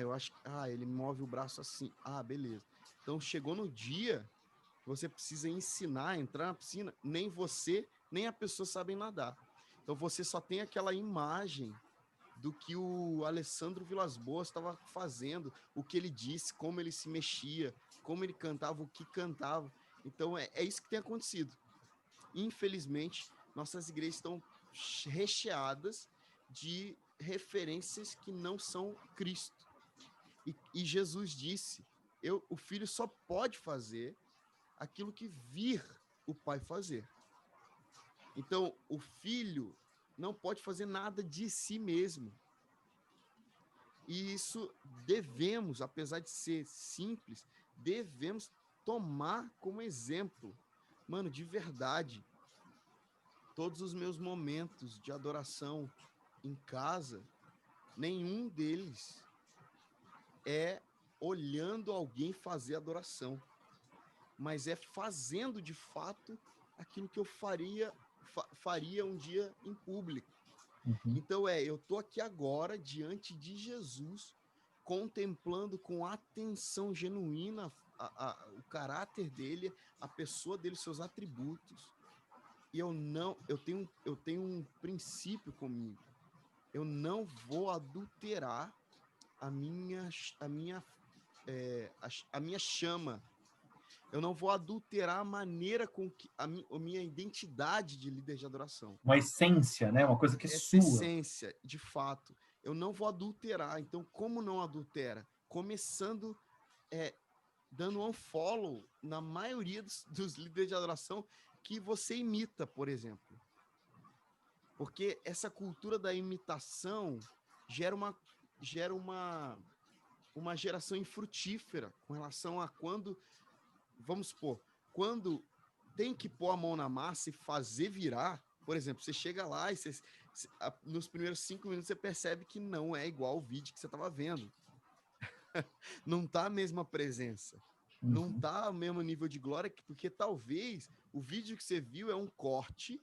Eu acho que... ele move o braço assim. Beleza. Então, chegou no dia que você precisa ensinar a entrar na piscina, nem você, nem a pessoa sabem nadar. Então, você só tem aquela imagem do que o Alessandro Vilas Boas estava fazendo, o que ele disse, como ele se mexia, como ele cantava, o que cantava. Então, é isso que tem acontecido. Infelizmente, nossas igrejas estão recheadas de referências que não são Cristo. E Jesus disse, o filho só pode fazer aquilo que vir o pai fazer. Então, o filho não pode fazer nada de si mesmo. E isso devemos, apesar de ser simples, devemos tomar como exemplo. Mano, de verdade, todos os meus momentos de adoração em casa, nenhum deles é olhando alguém fazer adoração, mas é fazendo de fato aquilo que eu faria um dia em público. Uhum. Então eu tô aqui agora diante de Jesus, contemplando com atenção genuína o caráter dele, a pessoa dele, seus atributos. E eu tenho um princípio comigo. Eu não vou adulterar a minha chama. Eu não vou adulterar a maneira com que a minha identidade de líder de adoração. Uma essência, né? Uma coisa que é Essa sua. essência, de fato. Eu não vou adulterar. Então, como não adultera? Começando dando um unfollow na maioria dos líderes de adoração que você imita, por exemplo. Porque essa cultura da imitação gera uma geração infrutífera com relação a quando, vamos supor, quando tem que pôr a mão na massa e fazer virar, por exemplo, você chega lá e nos primeiros 5 minutos você percebe que não é igual o vídeo que você estava vendo. Não tá a mesma presença. Não tá o mesmo nível de glória, porque talvez o vídeo que você viu é um corte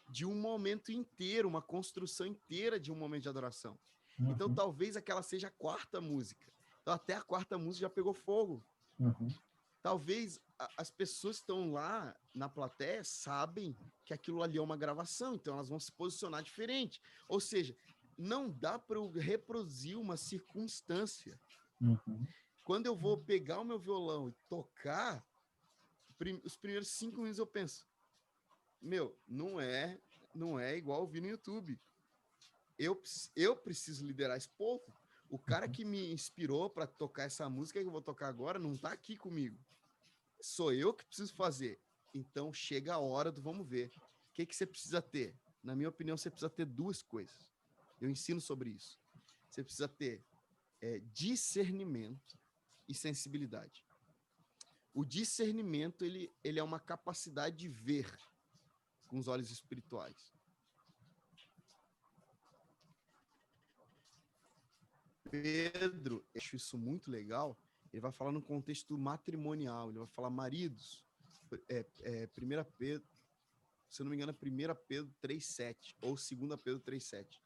de um momento inteiro, uma construção inteira de um momento de adoração. Então, talvez aquela seja a 4ª música. Então, até a 4ª música já pegou fogo. Talvez as pessoas que estão lá na plateia sabem que aquilo ali é uma gravação, então elas vão se posicionar diferente. Ou seja, não dá para eu reproduzir uma circunstância. Quando eu vou pegar o meu violão e tocar, os primeiros 5 minutos eu penso, não é igual ouvir no YouTube. Eu preciso liderar esse povo. O cara que me inspirou para tocar essa música que eu vou tocar agora não tá aqui comigo. Sou eu que preciso fazer. Então chega a hora do vamos ver. O que você precisa ter? Na minha opinião, você precisa ter 2 coisas. Eu ensino sobre isso. Você precisa ter discernimento e sensibilidade. O discernimento ele é uma capacidade de ver com os olhos espirituais. Pedro, eu acho isso muito legal, ele vai falar no contexto matrimonial, ele vai falar maridos, 1 Pedro, se eu não me engano, é 1 Pedro 3,7, ou 2 Pedro 3,7.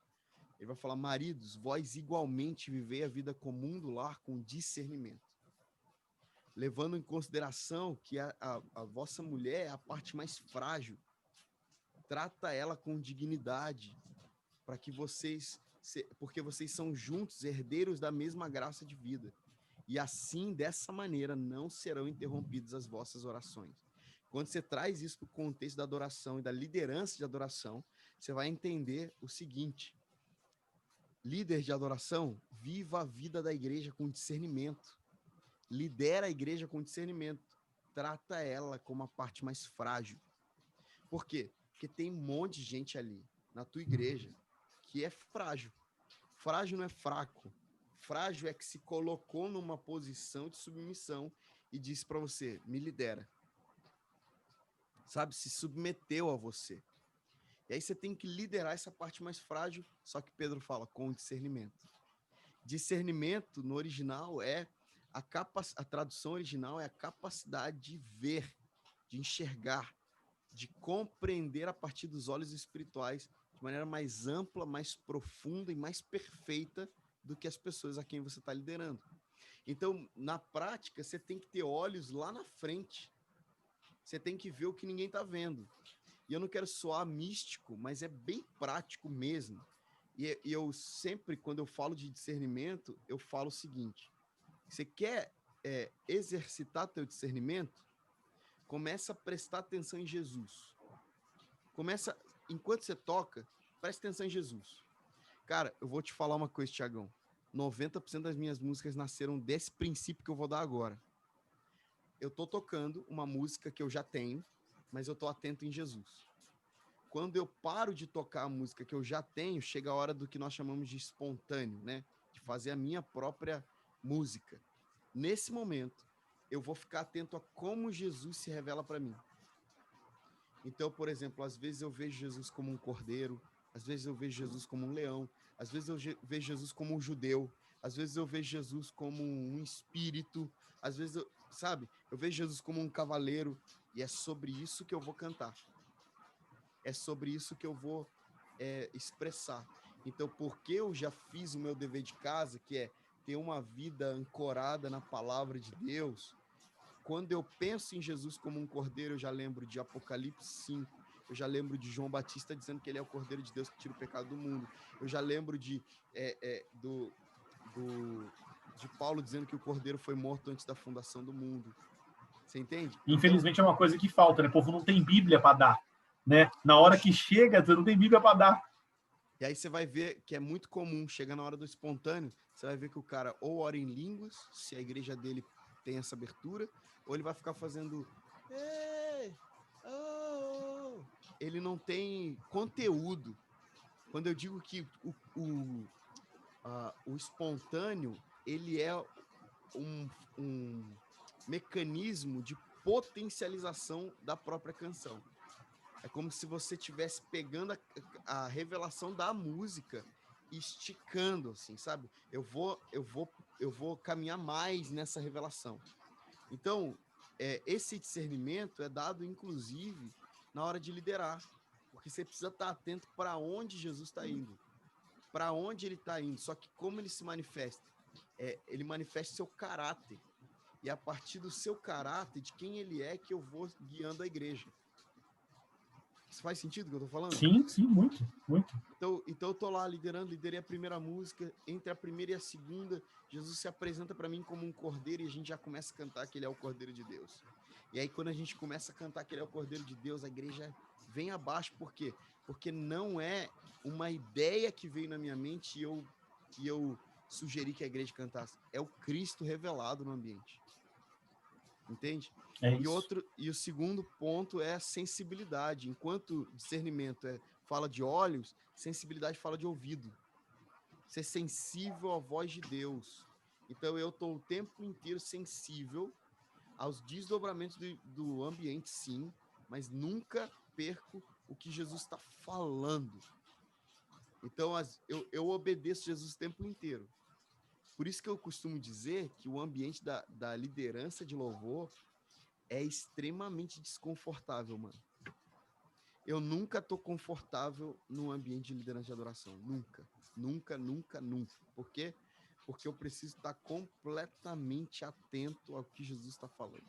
Ele vai falar, maridos, vós igualmente vivei a vida comum do lar com discernimento, levando em consideração que a vossa mulher é a parte mais frágil, trata ela com dignidade, para que porque vocês são juntos herdeiros da mesma graça de vida. E assim, dessa maneira, não serão interrompidas as vossas orações. Quando você traz isso para o contexto da adoração e da liderança de adoração, você vai entender o seguinte: líder de adoração, viva a vida da igreja com discernimento. Lidera a igreja com discernimento. Trata ela como a parte mais frágil. Por quê? Porque tem um monte de gente ali na tua igreja que é frágil. Frágil não é fraco. Frágil é que se colocou numa posição de submissão e disse para você, me lidera. Sabe? Se submeteu a você. E aí você tem que liderar essa parte mais frágil, só que Pedro fala com discernimento. Discernimento, no original, a tradução original é a capacidade de ver, de enxergar, de compreender a partir dos olhos espirituais de maneira mais ampla, mais profunda e mais perfeita do que as pessoas a quem você está liderando. Então, na prática, você tem que ter olhos lá na frente. Você tem que ver o que ninguém está vendo. E eu não quero soar místico, mas é bem prático mesmo. E eu sempre, quando eu falo de discernimento, eu falo o seguinte: você quer exercitar teu discernimento? Começa a prestar atenção em Jesus. Enquanto você toca, presta atenção em Jesus. Cara, eu vou te falar uma coisa, Thiagão. 90% das minhas músicas nasceram desse princípio que eu vou dar agora. Eu tô tocando uma música que eu já tenho, mas eu tô atento em Jesus. Quando eu paro de tocar a música que eu já tenho, chega a hora do que nós chamamos de espontâneo, né? De fazer a minha própria música. Nesse momento, eu vou ficar atento a como Jesus se revela para mim. Então, por exemplo, às vezes eu vejo Jesus como um cordeiro, às vezes eu vejo Jesus como um leão, às vezes eu vejo Jesus como um judeu, às vezes eu vejo Jesus como um espírito, às vezes, eu vejo Jesus como um cavaleiro, e é sobre isso que eu vou cantar. É sobre isso que eu vou expressar. Então, porque eu já fiz o meu dever de casa, que é ter uma vida ancorada na palavra de Deus, quando eu penso em Jesus como um cordeiro, eu já lembro de Apocalipse 5, eu já lembro de João Batista dizendo que ele é o cordeiro de Deus que tira o pecado do mundo, eu já lembro de Paulo dizendo que o cordeiro foi morto antes da fundação do mundo. Você entende? Infelizmente então, é uma coisa que falta, né? O povo não tem Bíblia para dar, né? Na hora que chega, você não tem Bíblia para dar. E aí você vai ver que é muito comum, chega na hora do espontâneo, você vai ver que o cara ou ora em línguas, se a igreja dele tem essa abertura, ou ele vai ficar fazendo... Ei, oh. Ele não tem conteúdo. Quando eu digo que o espontâneo, ele é um mecanismo de potencialização da própria canção. É como se você estivesse pegando a revelação da música e esticando, assim, sabe? Eu vou caminhar mais nessa revelação. Então, esse discernimento é dado, inclusive, na hora de liderar. Porque você precisa estar atento para onde Jesus está indo. Para onde ele está indo. Só que como ele se manifesta? Ele manifesta seu caráter. E a partir do seu caráter, de quem ele é, que eu vou guiando a igreja. Isso faz sentido o que eu tô falando? Sim, muito, muito. Então eu tô lá liderei a primeira música, entre a primeira e a segunda, Jesus se apresenta para mim como um cordeiro e a gente já começa a cantar que ele é o Cordeiro de Deus. E aí quando a gente começa a cantar que ele é o Cordeiro de Deus, a igreja vem abaixo, por quê? Porque não é uma ideia que veio na minha mente e eu sugeri que a igreja cantasse, é o Cristo revelado no ambiente. Entende? E o segundo ponto é a sensibilidade. Enquanto discernimento fala de olhos, sensibilidade fala de ouvido. Ser sensível à voz de Deus. Então eu estou o tempo inteiro sensível aos desdobramentos do ambiente, sim, mas nunca perco o que Jesus está falando. Então eu obedeço Jesus o tempo inteiro. Por isso que eu costumo dizer que o ambiente da liderança de louvor é extremamente desconfortável, mano. Eu nunca tô confortável num ambiente de liderança de adoração. Nunca. Nunca, nunca, nunca. Por quê? Porque eu preciso estar completamente atento ao que Jesus está falando.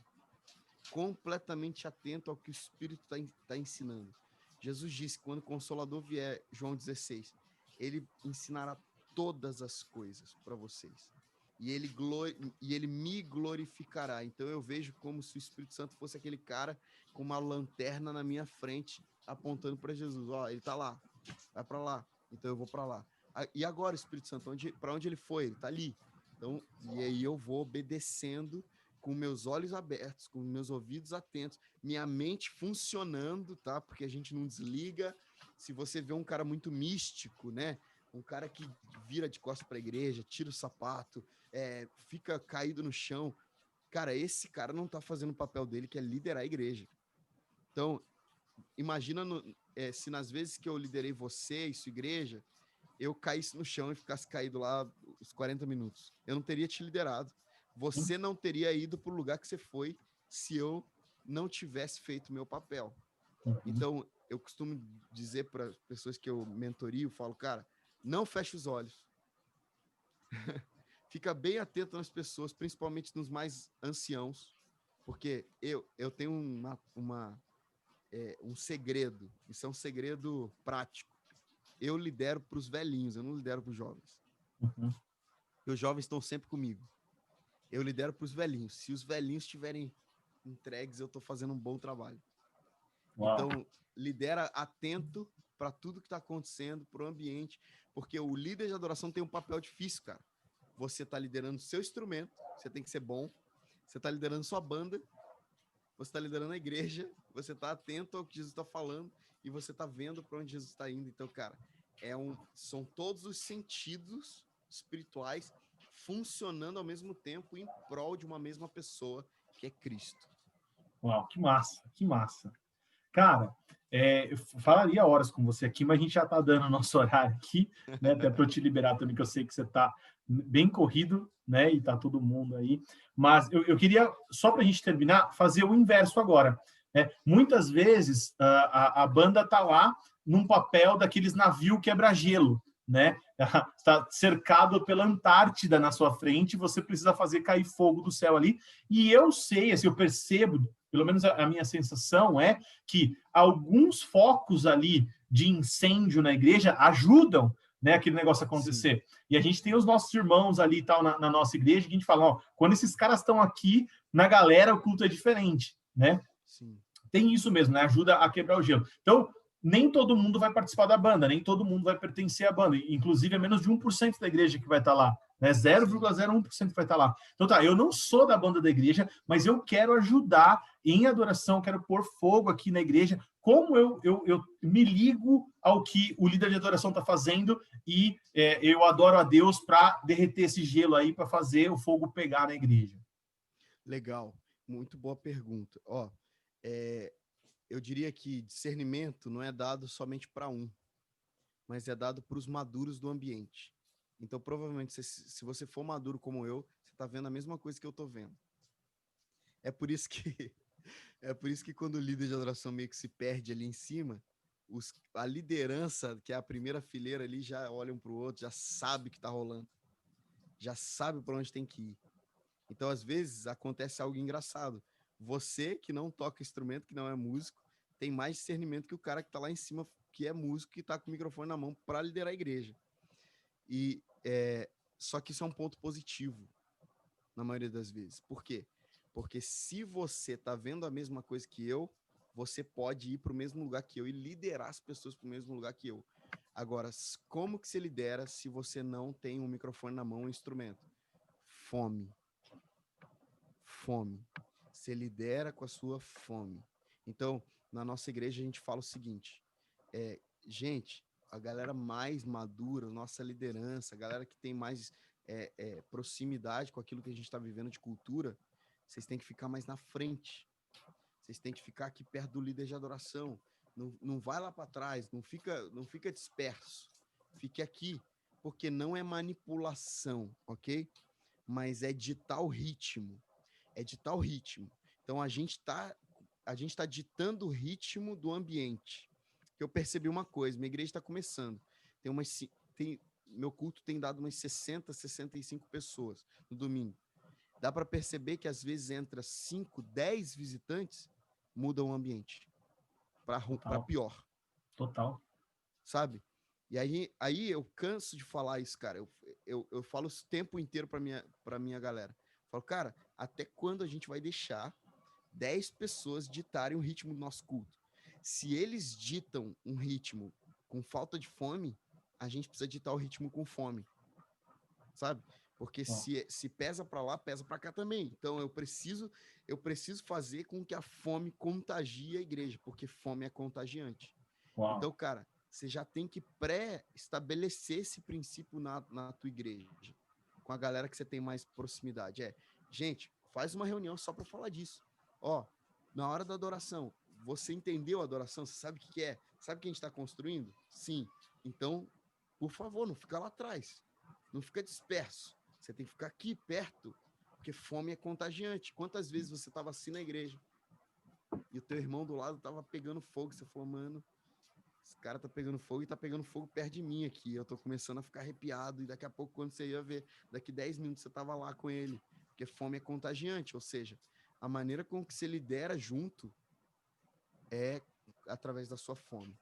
Completamente atento ao que o Espírito está ensinando. Jesus disse que quando o Consolador vier, João 16, ele ensinará todas as coisas para vocês. e ele me glorificará. Então eu vejo como se o Espírito Santo fosse aquele cara com uma lanterna na minha frente, apontando para Jesus. Ó, ele tá lá, vai para lá, então eu vou para lá. E agora, Espírito Santo, para onde ele foi? Ele tá ali. Então, e aí eu vou obedecendo com meus olhos abertos, com meus ouvidos atentos, minha mente funcionando, tá? Porque a gente não desliga. Se você vê um cara muito místico, né? Um cara que vira de costas para a igreja, tira o sapato, fica caído no chão. Cara, esse cara não tá fazendo o papel dele, que é liderar a igreja. Então, imagina se nas vezes que eu liderei você e sua igreja, eu caísse no chão e ficasse caído lá os 40 minutos. Eu não teria te liderado. Você não teria ido para o lugar que você foi se eu não tivesse feito o meu papel. Então, eu costumo dizer para as pessoas que eu mentorio, falo, cara, não feche os olhos. Fica bem atento nas pessoas, principalmente nos mais anciãos, porque eu tenho um segredo, isso é um segredo prático. Eu lidero para os velhinhos, eu não lidero para os jovens. Uhum. E os jovens estão sempre comigo. Eu lidero para os velhinhos. Se os velhinhos estiverem entregues, eu estou fazendo um bom trabalho. Uau. Então, lidera atento para tudo que está acontecendo, para o ambiente, porque o líder de adoração tem um papel difícil, cara. Você está liderando seu instrumento, você tem que ser bom. Você está liderando sua banda, você está liderando a igreja, você está atento ao que Jesus está falando e você está vendo para onde Jesus está indo. Então, cara, são todos os sentidos espirituais funcionando ao mesmo tempo em prol de uma mesma pessoa, que é Cristo. Uau, que massa, que massa. Cara, eu falaria horas com você aqui, mas a gente já está dando o nosso horário aqui, né? Até para eu te liberar também, que eu sei que você está bem corrido, né? E está todo mundo aí. Mas eu queria, só para a gente terminar, fazer o inverso agora. Né? Muitas vezes a banda está lá num papel daqueles navios quebra-gelo, né? Está cercado pela Antártida na sua frente, você precisa fazer cair fogo do céu ali. E eu sei, assim, eu percebo, pelo menos a minha sensação é que alguns focos ali de incêndio na igreja ajudam, né, aquele negócio acontecer. Sim. E a gente tem os nossos irmãos ali e tal na nossa igreja, que a gente fala, ó, quando esses caras estão aqui, na galera o culto é diferente, né? Sim. Tem isso mesmo, né? Ajuda a quebrar o gelo. Então, nem todo mundo vai participar da banda, nem todo mundo vai pertencer à banda. Inclusive, é menos de 1% da igreja que vai estar lá, né? 0,01% vai estar lá. Então, tá, eu não sou da banda da igreja, mas eu quero ajudar em adoração, quero pôr fogo aqui na igreja. Como eu me ligo ao que o líder de adoração está fazendo e eu adoro a Deus para derreter esse gelo aí, para fazer o fogo pegar na igreja. Legal, muito boa pergunta. Ó, eu diria que discernimento não é dado somente para um, mas é dado para os maduros do ambiente. Então, provavelmente, se você for maduro como eu, você está vendo a mesma coisa que eu estou vendo. É por isso que quando o líder de adoração meio que se perde ali em cima, a liderança, que é a primeira fileira ali, já olha um para o outro, já sabe o que está rolando, já sabe para onde tem que ir. Então, às vezes, acontece algo engraçado. Você, que não toca instrumento, que não é músico, tem mais discernimento que o cara que está lá em cima, que é músico, que está com o microfone na mão para liderar a igreja. E só que isso é um ponto positivo, na maioria das vezes. Por quê? Porque se você está vendo a mesma coisa que eu, você pode ir para o mesmo lugar que eu e liderar as pessoas para o mesmo lugar que eu. Agora, como que você lidera se você não tem um microfone na mão, um instrumento? Fome. Você lidera com a sua fome. Então, na nossa igreja, a gente fala o seguinte, gente, a galera mais madura, nossa liderança, a galera que tem mais proximidade com aquilo que a gente está vivendo de cultura, vocês têm que ficar mais na frente. Vocês têm que ficar aqui perto do líder de adoração. Não vai lá para trás, não fica disperso. Fique aqui, porque não é manipulação, ok? Mas é ditar o ritmo. Então, a gente tá ditando o ritmo do ambiente. Eu percebi uma coisa, minha igreja está começando. Meu culto tem dado umas 60, 65 pessoas no domingo. Dá para perceber que, às vezes, entra 5, 10 visitantes, muda o ambiente para pior. Total. Sabe? E aí eu canso de falar isso, cara. eu falo o tempo inteiro para minha galera. Eu falo, cara, até quando a gente vai deixar 10 pessoas ditarem o ritmo do nosso culto? Se eles ditam um ritmo com falta de fome, a gente precisa ditar o ritmo com fome, sabe? Porque se pesa para lá, pesa para cá também. Então eu preciso fazer com que a fome contagie a igreja, porque fome é contagiante. Uau. Então, cara, você já tem que pré-estabelecer esse princípio na tua igreja, com a galera que você tem mais proximidade. Gente, faz uma reunião só para falar disso. Ó, na hora da adoração, você entendeu a adoração? Você sabe o que é? Sabe o que a gente está construindo? Sim. Então, por favor, não fica lá atrás. Não fica disperso. Você tem que ficar aqui, perto, porque fome é contagiante. Quantas vezes você estava assim na igreja e o teu irmão do lado estava pegando fogo, você falou, mano, esse cara tá pegando fogo e tá pegando fogo perto de mim aqui. Eu tô começando a ficar arrepiado. E daqui a pouco, quando você ia ver, daqui 10 minutos você tava lá com ele. Porque fome é contagiante. Ou seja, a maneira com que você lidera junto é através da sua fome.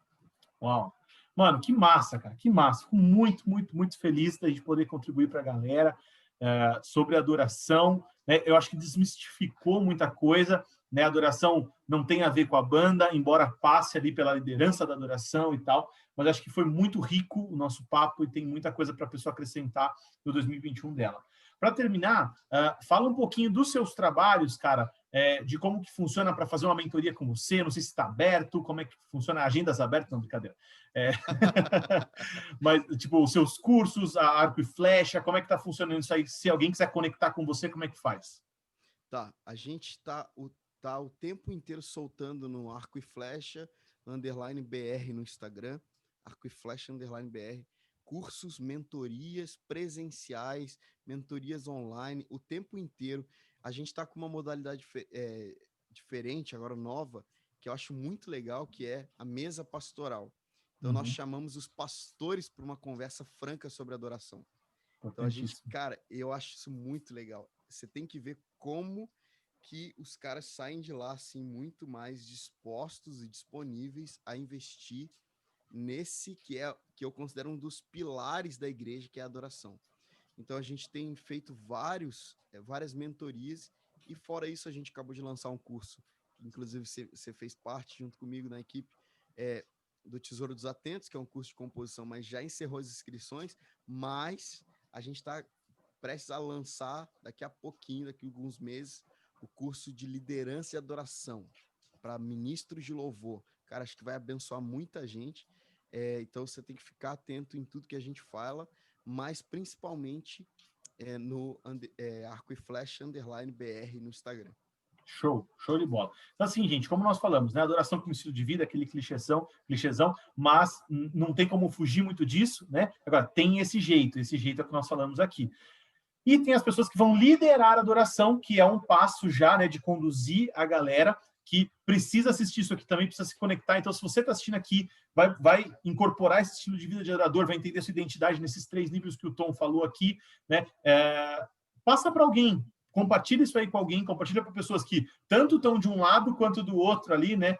Uau. Mano, que massa, cara. Que massa. Fico muito, muito, muito feliz da gente poder contribuir para a galera sobre a adoração. Né? Eu acho que desmistificou muita coisa. Né? A adoração não tem a ver com a banda, embora passe ali pela liderança da adoração e tal, mas acho que foi muito rico o nosso papo e tem muita coisa para a pessoa acrescentar no 2021 dela. Para terminar, fala um pouquinho dos seus trabalhos, cara, de como que funciona para fazer uma mentoria com você, não sei se está aberto, como é que funciona, agendas abertas, não, brincadeira. Mas, tipo, os seus cursos, a Arco e Flecha, como é que está funcionando isso aí? Se alguém quiser conectar com você, como é que faz? Tá, a gente está o tempo inteiro soltando no Arco e Flecha, _ BR no Instagram, Arco e Flecha, _ BR, cursos, mentorias presenciais, mentorias online, o tempo inteiro. A gente está com uma modalidade diferente, agora nova, que eu acho muito legal, que é a mesa pastoral. Então, nós chamamos os pastores para uma conversa franca sobre adoração. Então, a gente, cara, eu acho isso muito legal. Você tem que ver como que os caras saem de lá, assim, muito mais dispostos e disponíveis a investir nesse que eu considero um dos pilares da igreja, que é a adoração. Então, a gente tem feito várias mentorias e, fora isso, a gente acabou de lançar um curso, que inclusive você fez parte, junto comigo, na equipe, do Tesouro dos Atentos, que é um curso de composição, mas já encerrou as inscrições, mas a gente está prestes a lançar, daqui a pouquinho, daqui a alguns meses, o curso de liderança e adoração para ministros de louvor. Cara, acho que vai abençoar muita gente. Então, você tem que ficar atento em tudo que a gente fala, mas principalmente no Arco e Flecha _ BR no Instagram. Show de bola. Então, assim, gente, como nós falamos, né? Adoração como estilo de vida, aquele clichêzão, mas não tem como fugir muito disso, né? Agora, tem esse jeito é o que nós falamos aqui. E tem as pessoas que vão liderar a adoração, que é um passo já, né, de conduzir a galera que precisa assistir isso aqui também, precisa se conectar. Então, se você está assistindo aqui, vai incorporar esse estilo de vida de adorador, vai entender sua identidade nesses 3 níveis que o Tom falou aqui, né? Passa para alguém, compartilha isso aí com alguém, compartilha para pessoas que tanto estão de um lado quanto do outro ali, né?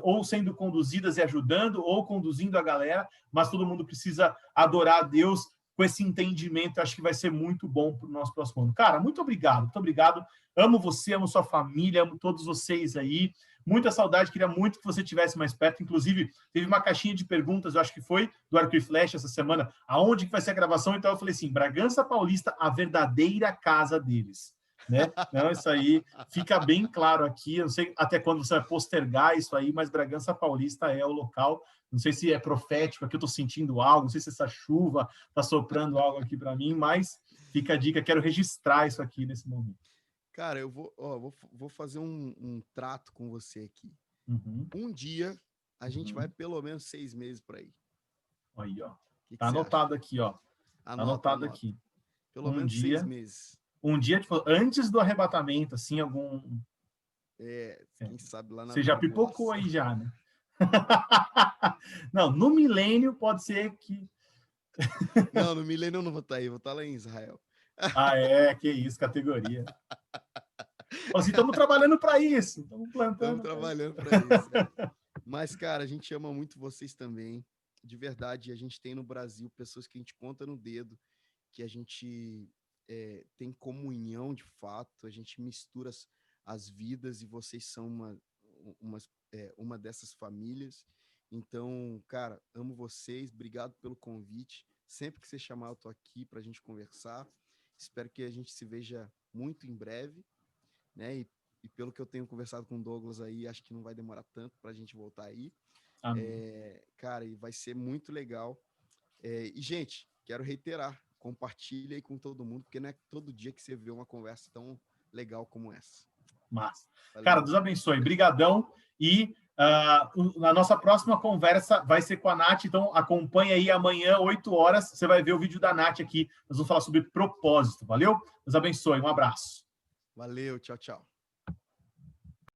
Ou sendo conduzidas e ajudando, ou conduzindo a galera, mas todo mundo precisa adorar a Deus com esse entendimento. Acho que vai ser muito bom para o nosso próximo ano. Cara, muito obrigado, muito obrigado. Amo você, amo sua família, amo todos vocês aí. Muita saudade, queria muito que você estivesse mais perto. Inclusive, teve uma caixinha de perguntas, eu acho que foi, do Arco e Flecha essa semana, aonde que vai ser a gravação. Então eu falei assim, Bragança Paulista, a verdadeira casa deles. Né? Então, isso aí fica bem claro aqui. Eu não sei até quando você vai postergar isso aí, mas Bragança Paulista é o local. Não sei se é profético, aqui eu estou sentindo algo, não sei se essa chuva está soprando algo aqui para mim, mas fica a dica, quero registrar isso aqui nesse momento. Cara, eu vou fazer um trato com você aqui. Uhum. Um dia, a gente vai pelo menos 6 meses por aí. Aí, ó. Que tá anotado aqui, ó. Anota. Aqui. Pelo menos 6 meses. Um dia, tipo, antes do arrebatamento, assim, algum... Quem sabe lá na Você já pipocou aí já, né? Não, no milênio pode ser que... Não, no milênio eu não vou estar aí, vou estar lá em Israel. Que isso, categoria. Assim, estamos trabalhando para isso, estamos plantando. Estamos trabalhando para isso. Mas, cara, a gente ama muito vocês também. De verdade, a gente tem no Brasil pessoas que a gente conta no dedo, que a gente tem comunhão de fato, a gente mistura as vidas e vocês são uma dessas famílias. Então, cara, amo vocês, obrigado pelo convite. Sempre que você chamar, eu tô aqui para a gente conversar. Espero que a gente se veja muito em breve, né? E pelo que eu tenho conversado com o Douglas aí, acho que não vai demorar tanto para a gente voltar aí. Cara, e vai ser muito legal. E, gente, quero reiterar, compartilha aí com todo mundo, porque não é todo dia que você vê uma conversa tão legal como essa. Massa. Valeu. Cara, Deus abençoe. Brigadão. E a nossa próxima conversa vai ser com a Nath, então acompanha aí amanhã, 8 horas, você vai ver o vídeo da Nath aqui. Nós vamos falar sobre propósito. Valeu? Deus abençoe. Um abraço. Valeu, tchau, tchau.